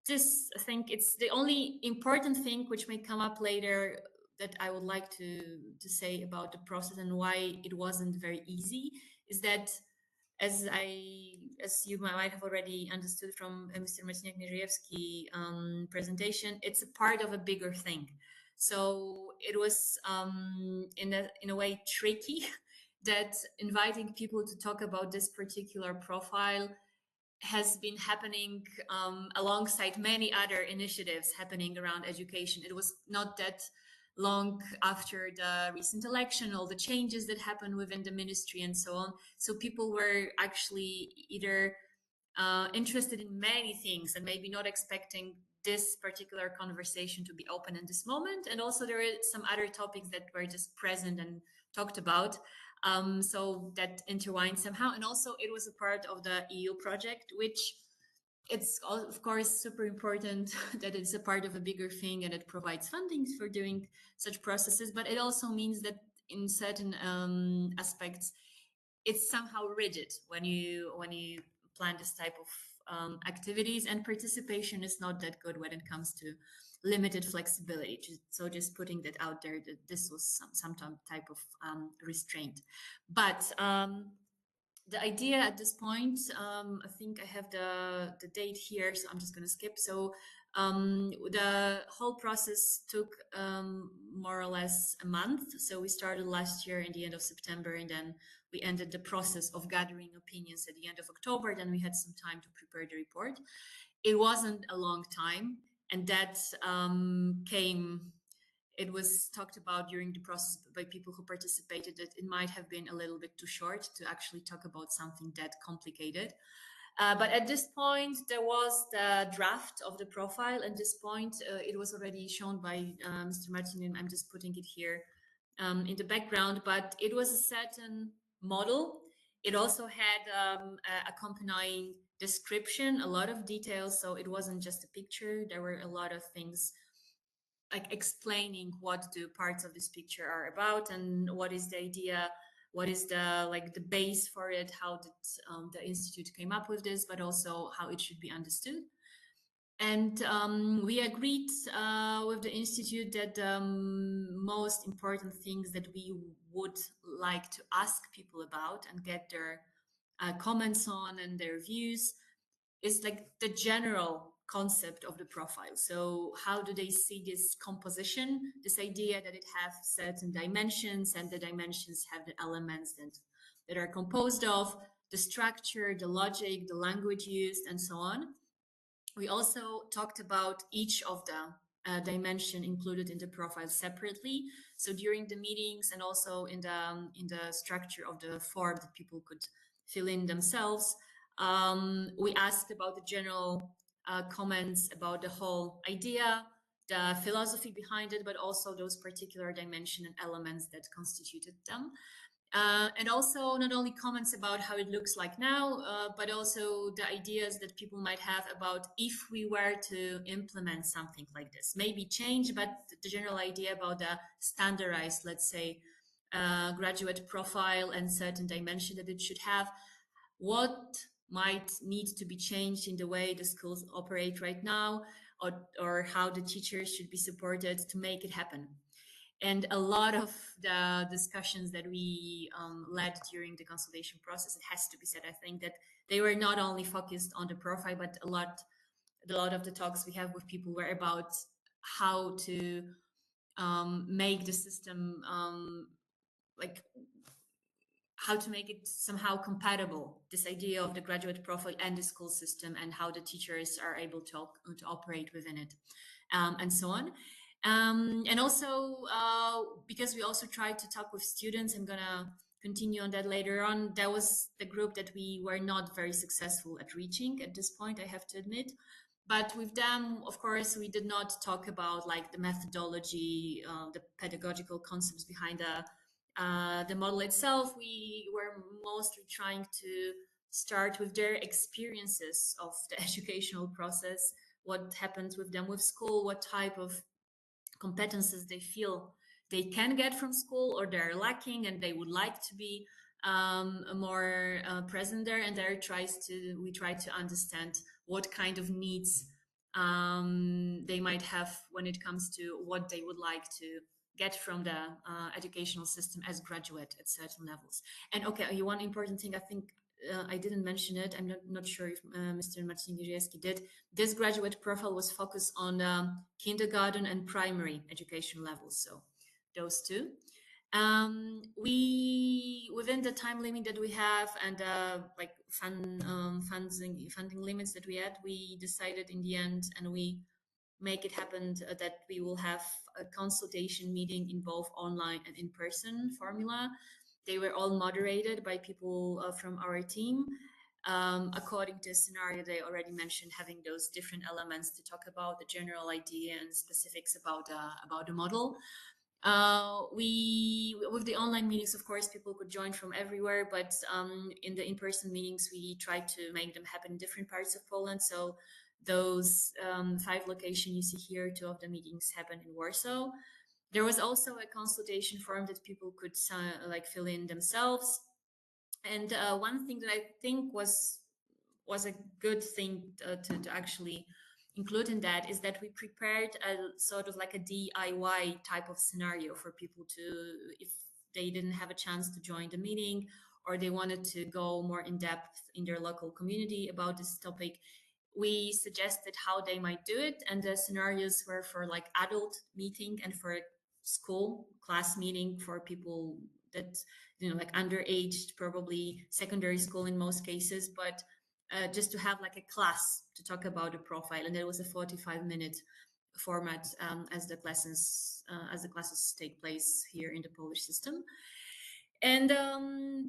I think it's the only important thing which may come up later that I would like to say about the process and why it wasn't very easy is that, as you might have already understood from Mr. Marciniak-Mierzejewski presentation, it's a part of a bigger thing. So it was in a way tricky that inviting people to talk about this particular profile has been happening alongside many other initiatives happening around education. It was not that long after the recent election, all the changes that happened within the ministry and so on. So people were actually either interested in many things and maybe not expecting this particular conversation to be open in this moment. And also there are some other topics that were just present and talked about. So that intertwined somehow. And also it was a part of the EU project, which it's of course super important that it's a part of a bigger thing and it provides funding for doing such processes. But it also means that in certain aspects, it's somehow rigid when you plan this type of activities, and participation is not that good when it comes to limited flexibility. So just putting that out there, that this was some type of restraint. But the idea at this point, I think I have the date here, so I'm just going to skip. So the whole process took more or less a month. So we started last year in the end of September, and then we ended the process of gathering opinions at the end of October. Then we had some time to prepare the report. It wasn't a long time, and that it was talked about during the process by people who participated that it might have been a little bit too short to actually talk about something that complicated. But at this point, there was the draft of the profile. At this point, it was already shown by Mr. Martin. I'm just putting it here in the background, but it was a certain model. It also had accompanying description, a lot of details. So it wasn't just a picture. There were a lot of things like explaining what the parts of this picture are about and what is the idea, what is the base for it, how did the institute came up with this, but also how it should be understood. And we agreed with the institute that the most important things that we would like to ask people about and get their comments on and their views is like the general concept of the profile. So how do they see this composition, this idea that it has certain dimensions, and the dimensions have the elements that are composed of, the structure, the logic, the language used, and so on. We also talked about each of the dimension included in the profile separately. So during the meetings and also in the structure of the form that people could fill in themselves, we asked about the general comments about the whole idea, the philosophy behind it, but also those particular dimension and elements that constituted them. And also not only comments about how it looks like now, but also the ideas that people might have about if we were to implement something like this. Maybe change, but the general idea about the standardized, let's say, graduate profile and certain dimension that it should have. What might need to be changed in the way the schools operate right now, or how the teachers should be supported to make it happen. And a lot of the discussions that we led during the consultation process, it has to be said, I think that they were not only focused on the profile, but a lot of the talks we have with people were about how to make the system like how to make it somehow compatible, this idea of the graduate profile and the school system, and how the teachers are able to operate within it, and so on. And also, because we also tried to talk with students, I'm gonna continue on that later on. That was the group that we were not very successful at reaching at this point, I have to admit. But with them, of course, we did not talk about like the methodology, the pedagogical concepts behind the model itself. We were mostly trying to start with their experiences of the educational process, what happens with them with school, what type of competences they feel they can get from school or they're lacking and they would like to be more present there. And there we try to understand what kind of needs they might have when it comes to what they would like to get from the educational system as graduate at certain levels. And okay, one important thing, I think I didn't mention it. I'm not sure if Mr. Marcin Gierski did. This graduate profile was focused on kindergarten and primary education levels. So those two. We, within the time limit that we have and like funding limits that we had, we decided in the end, and we make it happen, that we will have a consultation meeting in both online and in-person formula. They were all moderated by people from our team. According to a scenario they already mentioned, having those different elements to talk about the general idea and specifics about the model. With the online meetings, of course, people could join from everywhere, but in the in-person meetings, we tried to make them happen in different parts of Poland. So those 5 locations you see here, 2 of the meetings happened in Warsaw. There was also a consultation form that people could like fill in themselves. And one thing that I think was a good thing to actually include in that is that we prepared a sort of like a DIY type of scenario for people to, if they didn't have a chance to join the meeting or they wanted to go more in depth in their local community about this topic, we suggested how they might do it. And the scenarios were for like adult meeting and for school class meeting for people that, you know, like underaged, probably secondary school in most cases, but just to have like a class to talk about the profile. And there was a 45-minute format as the classes take place here in the Polish system. And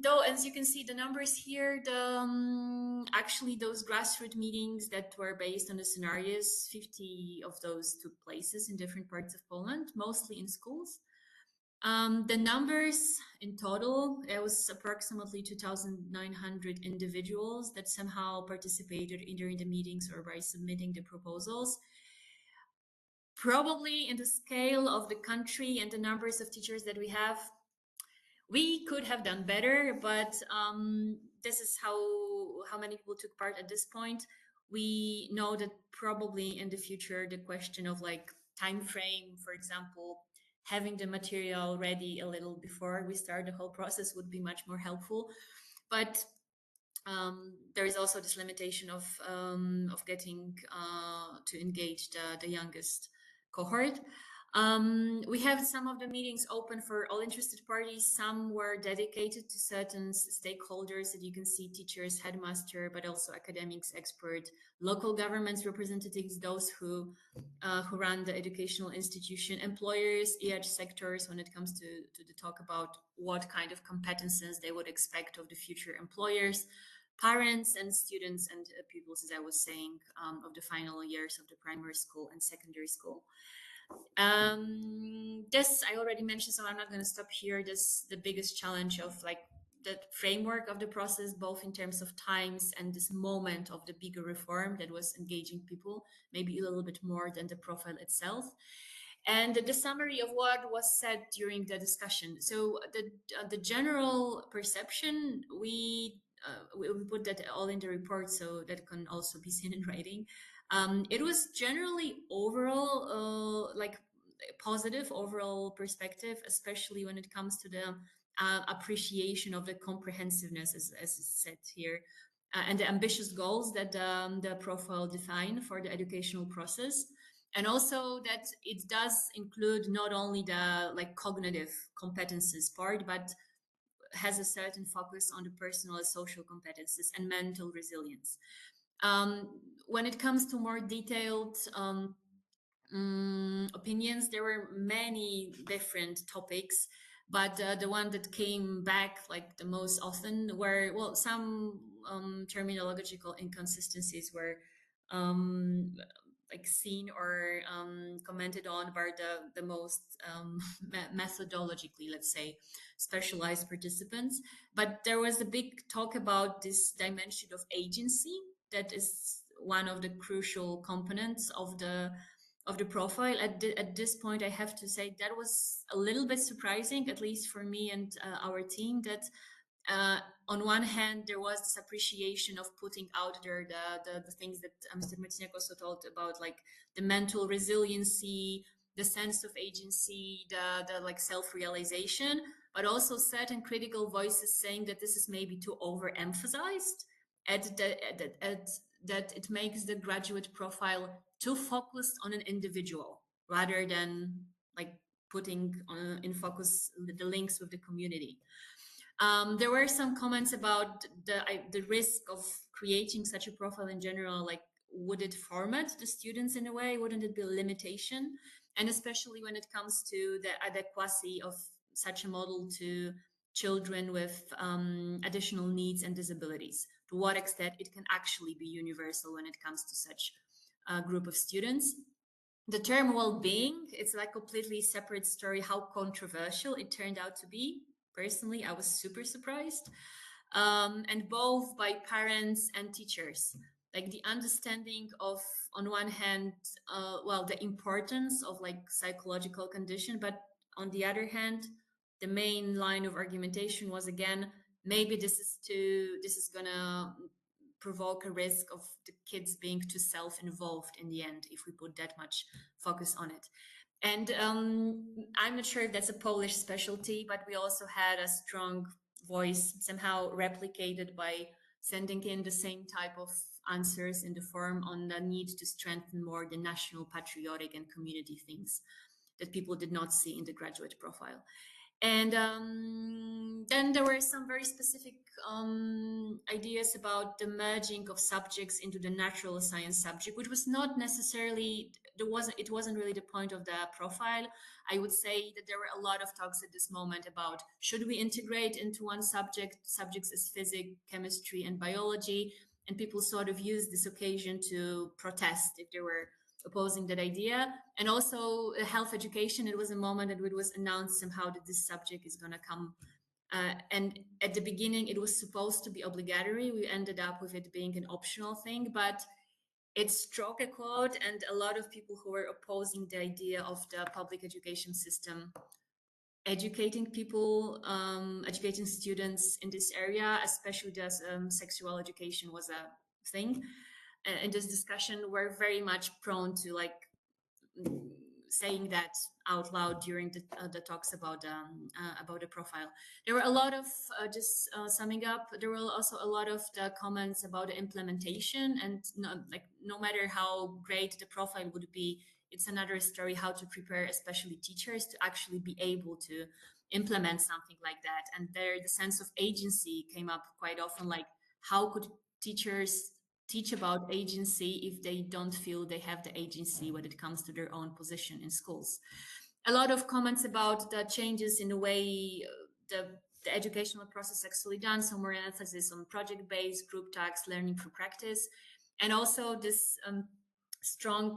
though, as you can see, the numbers here, actually those grassroots meetings that were based on the scenarios, 50 of those took places in different parts of Poland, mostly in schools. The numbers in total, it was approximately 2,900 individuals that somehow participated either in the meetings or by submitting the proposals. Probably in the scale of the country and the numbers of teachers that we have, we could have done better, but this is how many people took part at this point. We know that probably in the future, the question of like time frame, for example, having the material ready a little before we start the whole process would be much more helpful. But there is also this limitation of getting to engage the youngest cohort. We have some of the meetings open for all interested parties. Some were dedicated to certain stakeholders that you can see, teachers, headmaster, but also academics, expert, local governments representatives, those who run the educational institution, employers, EH sectors, when it comes to the talk about what kind of competences they would expect of the future employers, parents and students and pupils, as I was saying, of the final years of the primary school and secondary school. This I already mentioned, so I'm not going to stop here. This the biggest challenge of like the framework of the process, both in terms of times and this moment of the bigger reform that was engaging people, maybe a little bit more than the profile itself. And the summary of what was said during the discussion. So the general perception, we put that all in the report so that can also be seen in writing. It was generally overall like positive overall perspective, especially when it comes to the appreciation of the comprehensiveness, as said here, and the ambitious goals that the profile defined for the educational process. And also that it does include not only the like cognitive competences part, but has a certain focus on the personal and social competences and mental resilience. When it comes to more detailed opinions, there were many different topics, but the one that came back like the most often were, well, some terminological inconsistencies were like seen or commented on by the most methodologically, let's say, specialized participants. But there was a big talk about this dimension of agency that is one of the crucial components of the profile. At this point, I have to say that was a little bit surprising, at least for me and our team, that on one hand, there was this appreciation of putting out there the things that Mr. Marciniak also talked about, like the mental resiliency, the sense of agency, the like self-realization, but also certain critical voices saying that this is maybe too overemphasized, that it makes the graduate profile too focused on an individual rather than like putting in focus the links with the community. There were some comments about the risk of creating such a profile in general, like would it format the students in a way? Wouldn't it be a limitation? And especially when it comes to the adequacy of such a model to children with additional needs and disabilities, to what extent it can actually be universal when it comes to such a group of students. The term well-being, it's like a completely separate story, how controversial it turned out to be. Personally, I was super surprised. And both by parents and teachers. Like the understanding of, on one hand, well, the importance of like psychological condition, but on the other hand, the main line of argumentation was again, maybe this is gonna provoke a risk of the kids being too self-involved in the end if we put that much focus on it. And I'm not sure if that's a Polish specialty, but we also had a strong voice somehow replicated by sending in the same type of answers in the form on the need to strengthen more the national patriotic and community things that people did not see in the graduate profile. And then there were some very specific ideas about the merging of subjects into the natural science subject, which was not necessarily, it wasn't really the point of the profile. I would say that there were a lot of talks at this moment about should we integrate into one subjects as physics, chemistry, and biology, and people sort of used this occasion to protest if they were opposing that idea. And also health education, it was a moment that it was announced somehow that this subject is going to come. And at the beginning, it was supposed to be obligatory. We ended up with it being an optional thing, but it struck a chord, and a lot of people who were opposing the idea of the public education system educating people, educating students in this area, especially as sexual education was a thing. In this discussion, were very much prone to like saying that out loud during the talks about the profile. There were a lot of just summing up. There were also a lot of the comments about the implementation, and no matter how great the profile would be, it's another story how to prepare, especially teachers, to actually be able to implement something like that. And there, the sense of agency came up quite often. Like, how could teachers teach about agency if they don't feel they have the agency when it comes to their own position in schools? A lot of comments about the changes in the way the educational process is actually done, so more emphasis on project-based, group tasks, learning through practice, and also this strong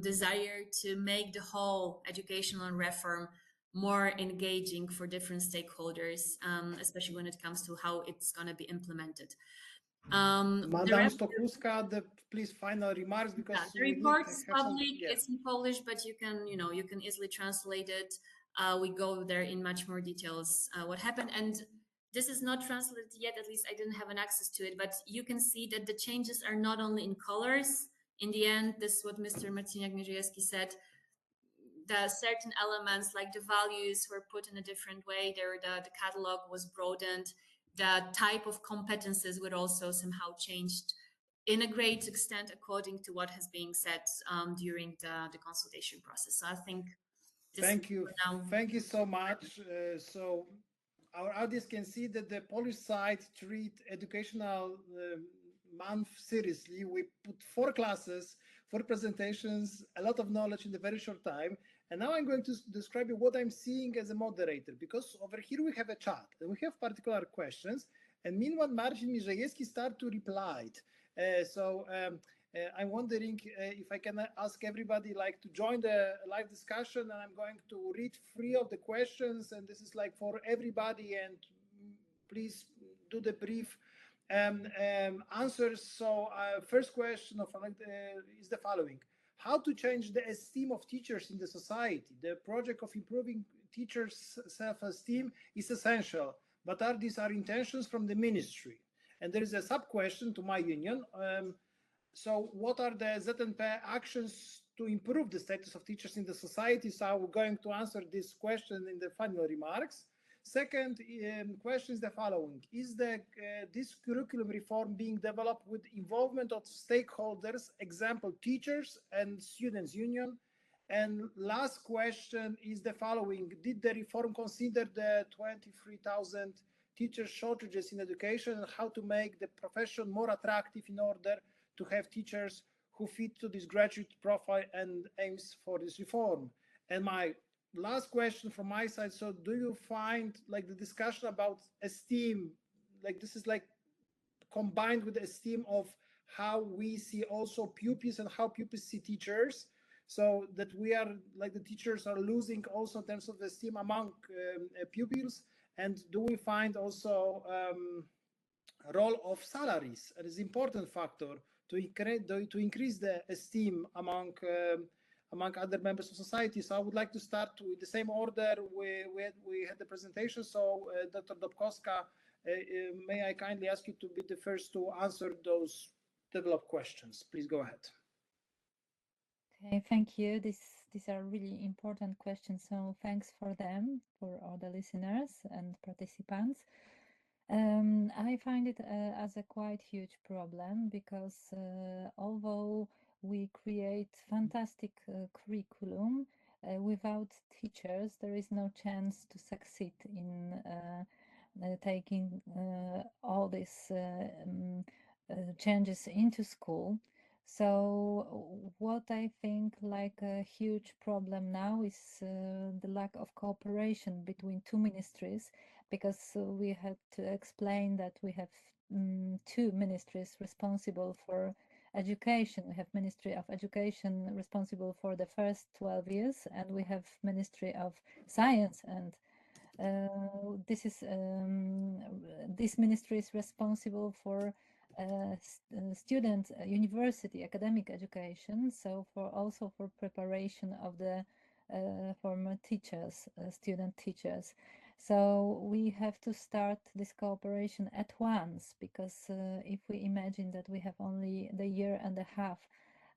desire to make the whole educational reform more engaging for different stakeholders, especially when it comes to how it's going to be implemented. Madam Stokuska, please final remarks, because the report is public. It's in Polish, but you can easily translate it. We go there in much more details what happened, and this is not translated yet. At least I didn't have an access to it, but you can see that the changes are not only in colors. In the end, this is what Mr. Marciniak-Mierzejewski said. The certain elements like the values were put in a different way. The catalog was broadened. The type of competences were also somehow changed in a great extent according to what has been said during the consultation process. So I think thank you. Thank you so much. So our audience can see that the Polish side treat educational month seriously. We put 4 classes, 4 presentations, a lot of knowledge in a very short time. And now I'm going to describe you what I'm seeing as a moderator, because over here we have a chat and we have particular questions. And meanwhile, Marcin Mierzejewski start to reply. I'm wondering if I can ask everybody like to join the live discussion, and I'm going to read 3 of the questions, and this is like for everybody, and please do the brief answers. So first question is the following: how to change the esteem of teachers in the society? The project of improving teachers' self-esteem is essential, but these are intentions from the ministry? And there is a sub-question to my union. So what are the ZNP actions to improve the status of teachers in the society? So I'm going to answer this question in the final remarks. Second question is the following: is this curriculum reform being developed with involvement of stakeholders, example, teachers and students' union? And last question is the following. Did the reform consider the 23,000 teacher shortages in education and how to make the profession more attractive in order to have teachers who fit to this graduate profile and aims for this reform? And my last question from my side, so do you find like the discussion about esteem, like this is like combined with the esteem of how we see also pupils and how pupils see teachers, so that we are like the teachers are losing also in terms of esteem among pupils? And do we find also role of salaries as an important factor to increase the esteem among other members of society? So I would like to start with the same order we had the presentation. So Dr. Dobkowska, may I kindly ask you to be the first to answer those developed questions? Please go ahead. Okay, thank you. These are really important questions, so thanks for them, for all the listeners and participants. I find it as a quite huge problem because although we create fantastic curriculum, without teachers, there is no chance to succeed in taking all these changes into school. So what I think like a huge problem now is the lack of cooperation between two ministries, because we had to explain that we have two ministries responsible for education. We have Ministry of Education responsible for the first 12 years, and we have Ministry of Science, and this ministry is responsible for student university academic education, so also for preparation of the former teachers, student teachers. So we have to start this cooperation at once, because if we imagine that we have only the year and a half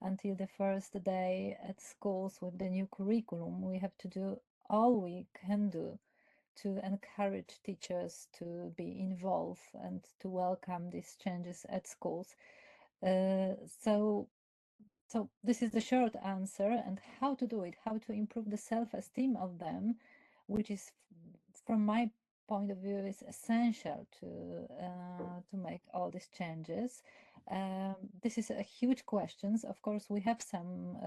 until the first day at schools with the new curriculum, we have to do all we can do to encourage teachers to be involved and to welcome these changes at schools. So this is the short answer. And how to do it, how to improve the self-esteem of them, which is, from my point of view, is essential to make all these changes. This is a huge question. Of course, we have some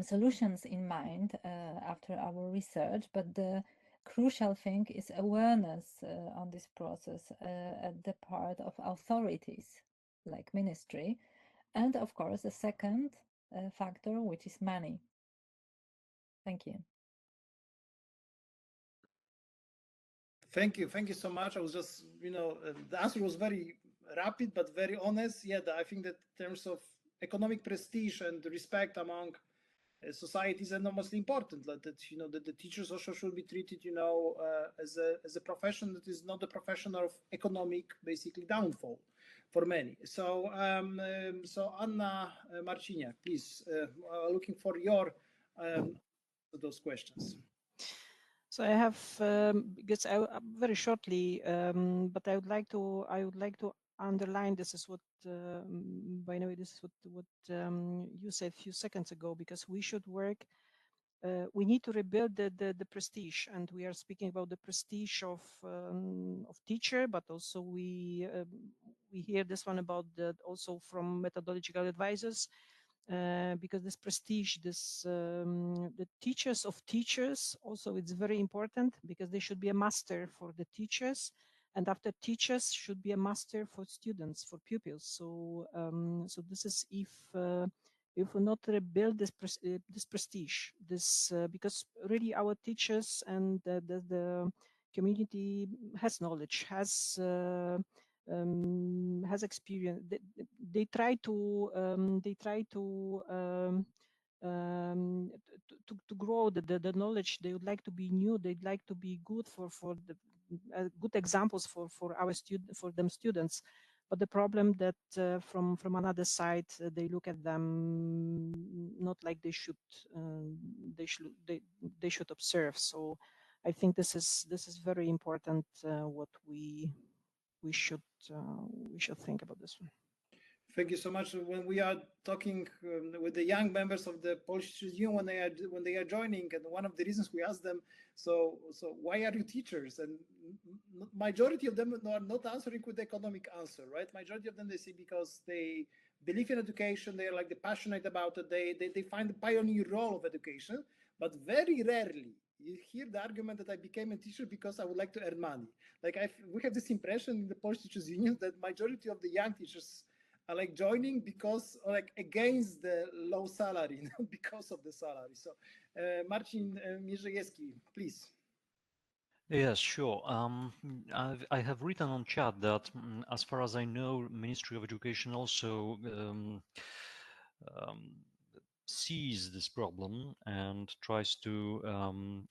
solutions in mind after our research, but the crucial thing is awareness on this process at the part of authorities like ministry, and of course the second factor, which is money. Thank you. Thank you so much. I was just, the answer was very rapid but very honest. Yeah, I think that in terms of economic prestige and respect among society is enormously important. That that the teachers also should be treated, as a profession that is not a profession of economic, basically, downfall for many. So, so Anna Marciniak, please, looking for your those questions. So I have, because very shortly, but I would like to underline, this is what, by the way, this is what you said a few seconds ago, because we should work, we need to rebuild the prestige, and we are speaking about the prestige of teacher, but also we hear this one about also from methodological advisors. Because this prestige, the teachers of teachers, also it's very important, because they should be a master for the teachers, and after teachers should be a master for students, for pupils. So so this is if we not rebuild this prestige, because really our teachers and the community has knowledge, has experience. They try to grow the knowledge. They would like to be new. They'd like to be good for the good examples for our students. But the problem that from another side, they look at them not like they should observe. So I think this is very important, what we should think about this one. Thank you so much. When we are talking with the young members of the Polish Teachers Union when they are joining, and one of the reasons we ask them, so why are you teachers? And majority of them are not answering with the economic answer, right? Majority of them, they say because they believe in education, they are like passionate about it, they find the pioneer role of education, but very rarely you hear the argument that I became a teacher because I would like to earn money. Like we have this impression in the Polish Teachers Union that majority of the young teachers are like joining because like against the low salary, not because of the salary. So Marcin Mierzejewski, please. Yes, sure. I have written on chat that, as far as I know, Ministry of Education also sees this problem and tries to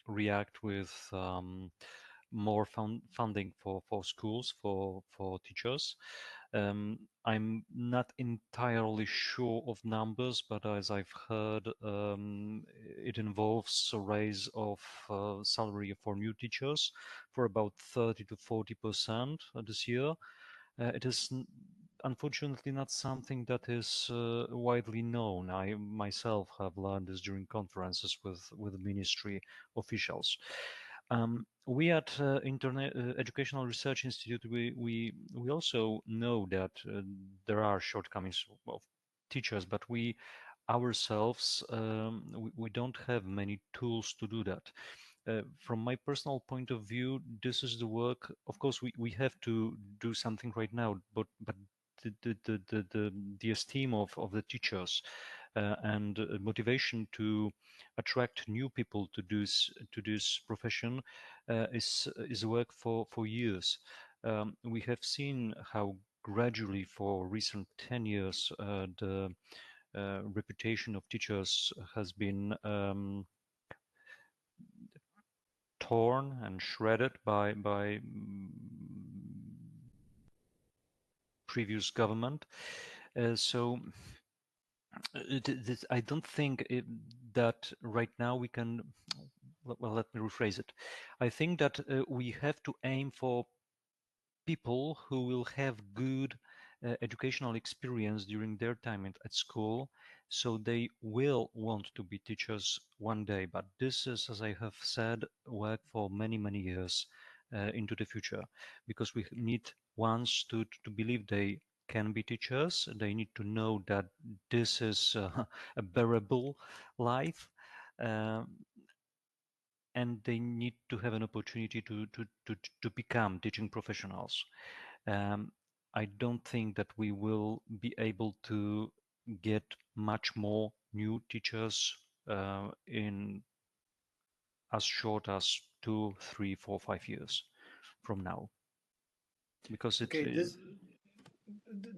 react with more funding for schools, for teachers. I'm not entirely sure of numbers, but as I've heard, it involves a raise of salary for new teachers for about 30 to 40% this year. It is unfortunately not something that is widely known. I myself have learned this during conferences with ministry officials. We at Internet Educational Research Institute, we also know that there are shortcomings of teachers, but we ourselves we don't have many tools to do that. From my personal point of view, this is the work. Of course, we have to do something right now, but the esteem of the teachers and motivation to attract new people to this profession is work for years. We have seen how gradually for recent 10 years the reputation of teachers has been torn and shredded by previous government. So I don't think that right now we can. Well, let me rephrase it. I think that we have to aim for people who will have good educational experience during their time at school, so they will want to be teachers one day. But this is, as I have said, work for many years into the future, because we need ones to believe they can be teachers. They need to know that this is a bearable life. And they need to have an opportunity to become teaching professionals. I don't think that we will be able to get much more new teachers in as short as 2, 3, 4, 5 years from now, because Okay,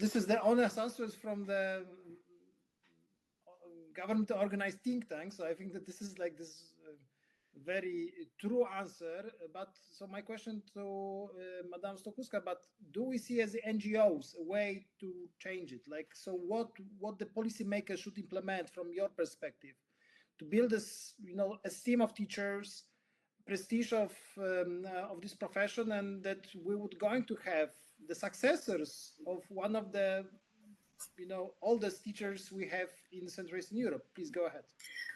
this is the honest answers from the government organized think tank. So I think that this is like this very true answer. But so my question to Madame Stokuska, but do we see as NGOs a way to change it? Like, so what the policymakers should implement from your perspective to build this, esteem of teachers, prestige of this profession, and that we would going to have the successors of one of the oldest teachers we have in Central Eastern Europe. Please go ahead.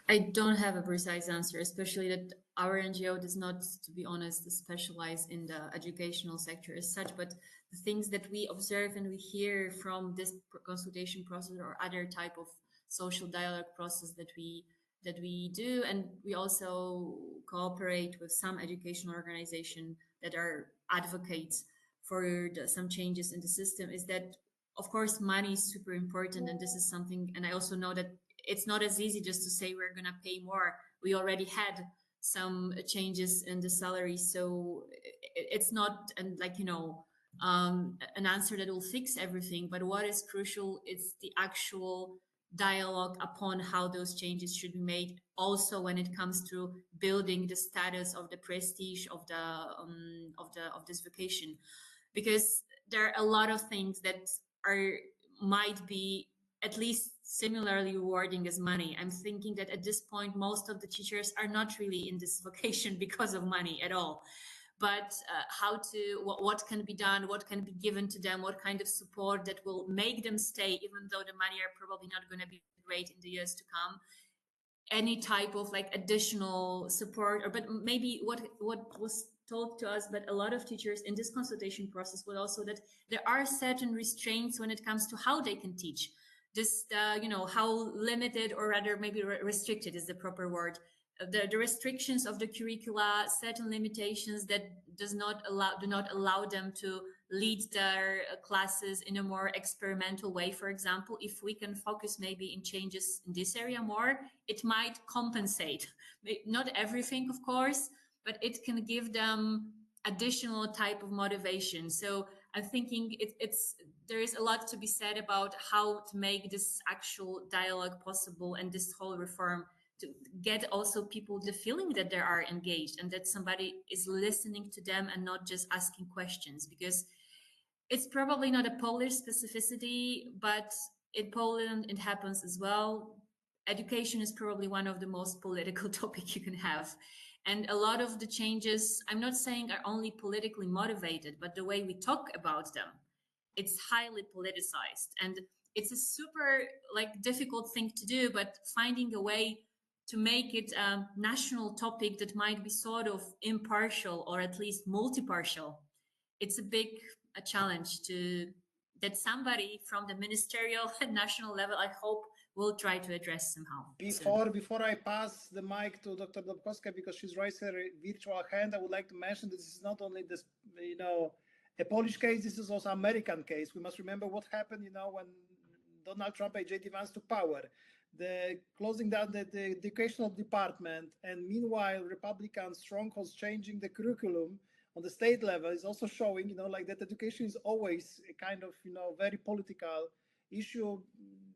I don't have a precise answer, especially that our NGO does not, to be honest, specialize in the educational sector as such, but the things that we observe and we hear from this consultation process or other type of social dialogue process that we do, and we also cooperate with some educational organization that are advocates for some changes in the system, is that of course money is super important, and this is something, and I also know that it's not as easy just to say we're going to pay more. We already had some changes in the salary, so it's not an answer that will fix everything. But what is crucial is the actual dialogue upon how those changes should be made. Also, when it comes to building the status of the prestige of this vocation, because there are a lot of things that might be at least similarly rewarding as money. I'm thinking that at this point, most of the teachers are not really in this vocation because of money at all. but what can be done, what can be given to them, what kind of support that will make them stay, even though the money are probably not going to be great in the years to come. Any type of like additional support, or but maybe what was told to us, but a lot of teachers in this consultation process was also that there are certain restraints when it comes to how they can teach. Just how limited, or rather maybe restricted is the proper word, the restrictions of the curricula, certain limitations that do not allow them to lead their classes in a more experimental way. For example, if we can focus maybe in changes in this area more, it might compensate. Not everything, of course, but it can give them additional type of motivation. So I'm thinking there is a lot to be said about how to make this actual dialogue possible, and this whole reform to get also people the feeling that they are engaged and that somebody is listening to them and not just asking questions. Because it's probably not a Polish specificity, but in Poland it happens as well. Education is probably one of the most political topics you can have. And a lot of the changes, I'm not saying are only politically motivated, but the way we talk about them, it's highly politicized. And it's a super difficult thing to do, but finding a way to make it a national topic that might be sort of impartial or at least multi-partial, it's a big challenge that somebody from the ministerial and national level, I hope, will try to address somehow. Before I pass the mic to Dr. Dobkowska, because she's raised her virtual hand, I would like to mention that this is not only this, a Polish case, this is also American case. We must remember what happened, when Donald Trump and J.D. Vance took power. The closing down the educational department, and meanwhile, Republican strongholds changing the curriculum on the state level is also showing, that education is always a kind of, very political issue,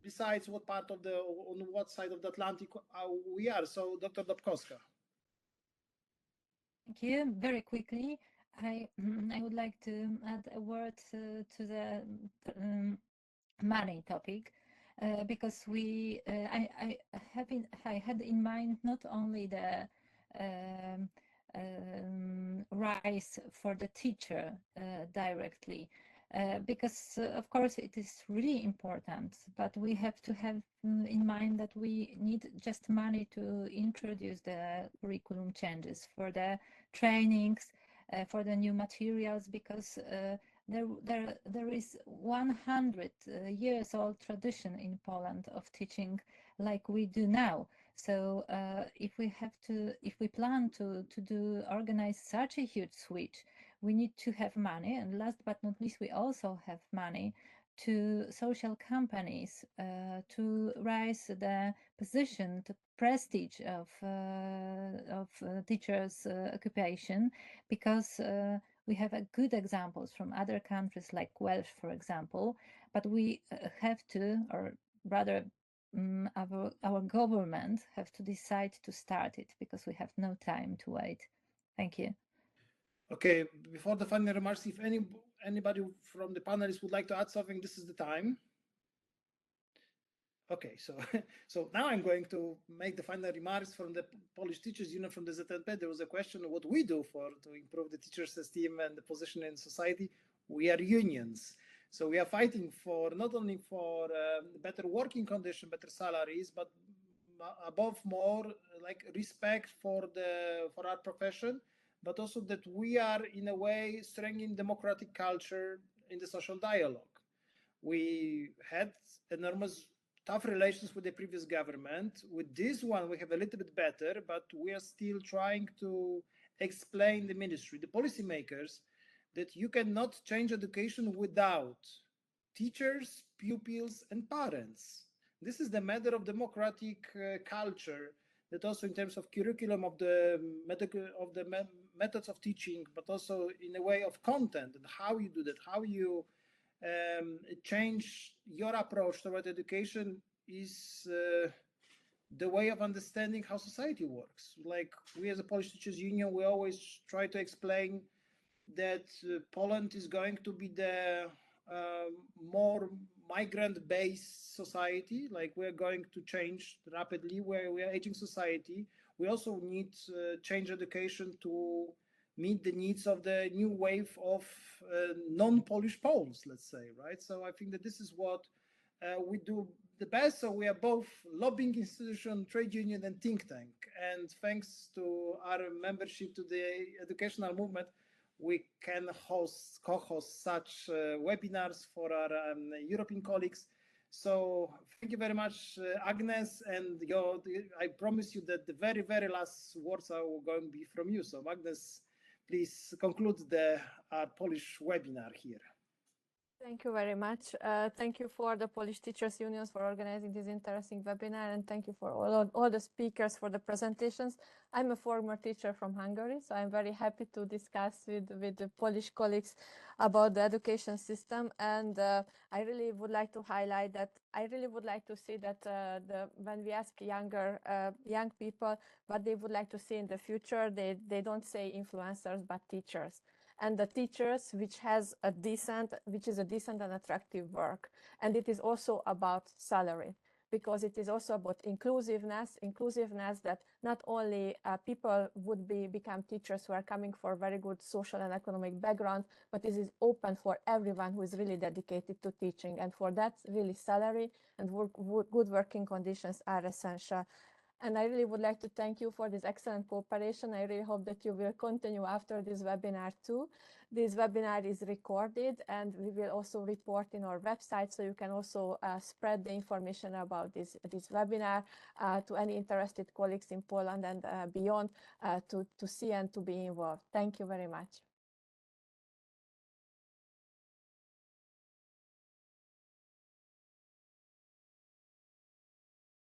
besides on what side of the Atlantic we are. So, Dr. Dobkowska. Thank you. Very quickly, I would like to add a word to the money topic, because I had in mind not only the rise for the teacher directly, because of course it is really important, but we have to have in mind that we need just money to introduce the curriculum changes for the trainings, for the new materials, because there is 100 years old tradition in Poland of teaching like we do now. So if we plan to organize such a huge switch, we need to have money. And last but not least, we also have money to social companies to raise the position, the prestige of teachers' occupation, because we have good examples from other countries like Welsh, for example, but we have to, or rather our government have to decide to start it, because we have no time to wait. Thank you. Okay, before the final remarks, if anybody from the panelists would like to add something, this is the time. Okay, so now I'm going to make the final remarks from the Polish Teachers Union, from the ZNP. There was a question of what we do to improve the teachers' esteem and the position in society. We are unions. So we are fighting for not only for better working conditions, better salaries, but above more like respect for our profession, but also that we are in a way strengthening democratic culture in the social dialogue. We had enormous tough relations with the previous government. With this one, we have a little bit better, but we are still trying to explain the ministry, the policymakers, that you cannot change education without teachers, pupils, and parents. This is the matter of democratic culture, that also in terms of curriculum of the methods of teaching, but also in a way of content and how you do that, how you change your approach toward education is the way of understanding how society works. Like we as a Polish Teachers Union, we always try to explain that Poland is going to be the more migrant-based society. Like we're going to change rapidly, where we are aging society. We also need change education to meet the needs of the new wave of non-Polish Poles, let's say, right? So I think that this is what we do the best. So we are both lobbying institution, trade union, and think tank. And thanks to our membership to the educational movement, we can co-host such webinars for our European colleagues. So thank you very much, Agnes, and I promise you that the very, very last words are going to be from you. So Agnes, please conclude the Polish webinar here. Thank you very much. Thank you for the Polish Teachers Unions for organizing this interesting webinar, and thank you for all the speakers for the presentations. I'm a former teacher from Hungary, so I'm very happy to discuss with the Polish colleagues about the education system. And I really would like to highlight that I really would like to see that when we ask young people what they would like to see in the future, they don't say influencers, but teachers. And the teachers which is a decent and attractive work. And it is also about salary, because it is also about inclusiveness that not only people would become teachers who are coming for very good social and economic background, but it is open for everyone who is really dedicated to teaching. And for that, really salary and good working conditions are essential. And I really would like to thank you for this excellent cooperation. I really hope that you will continue after this webinar too. This webinar is recorded and we will also report in our website, so you can also spread the information about this webinar to any interested colleagues in Poland and beyond to see and to be involved. Thank you very much.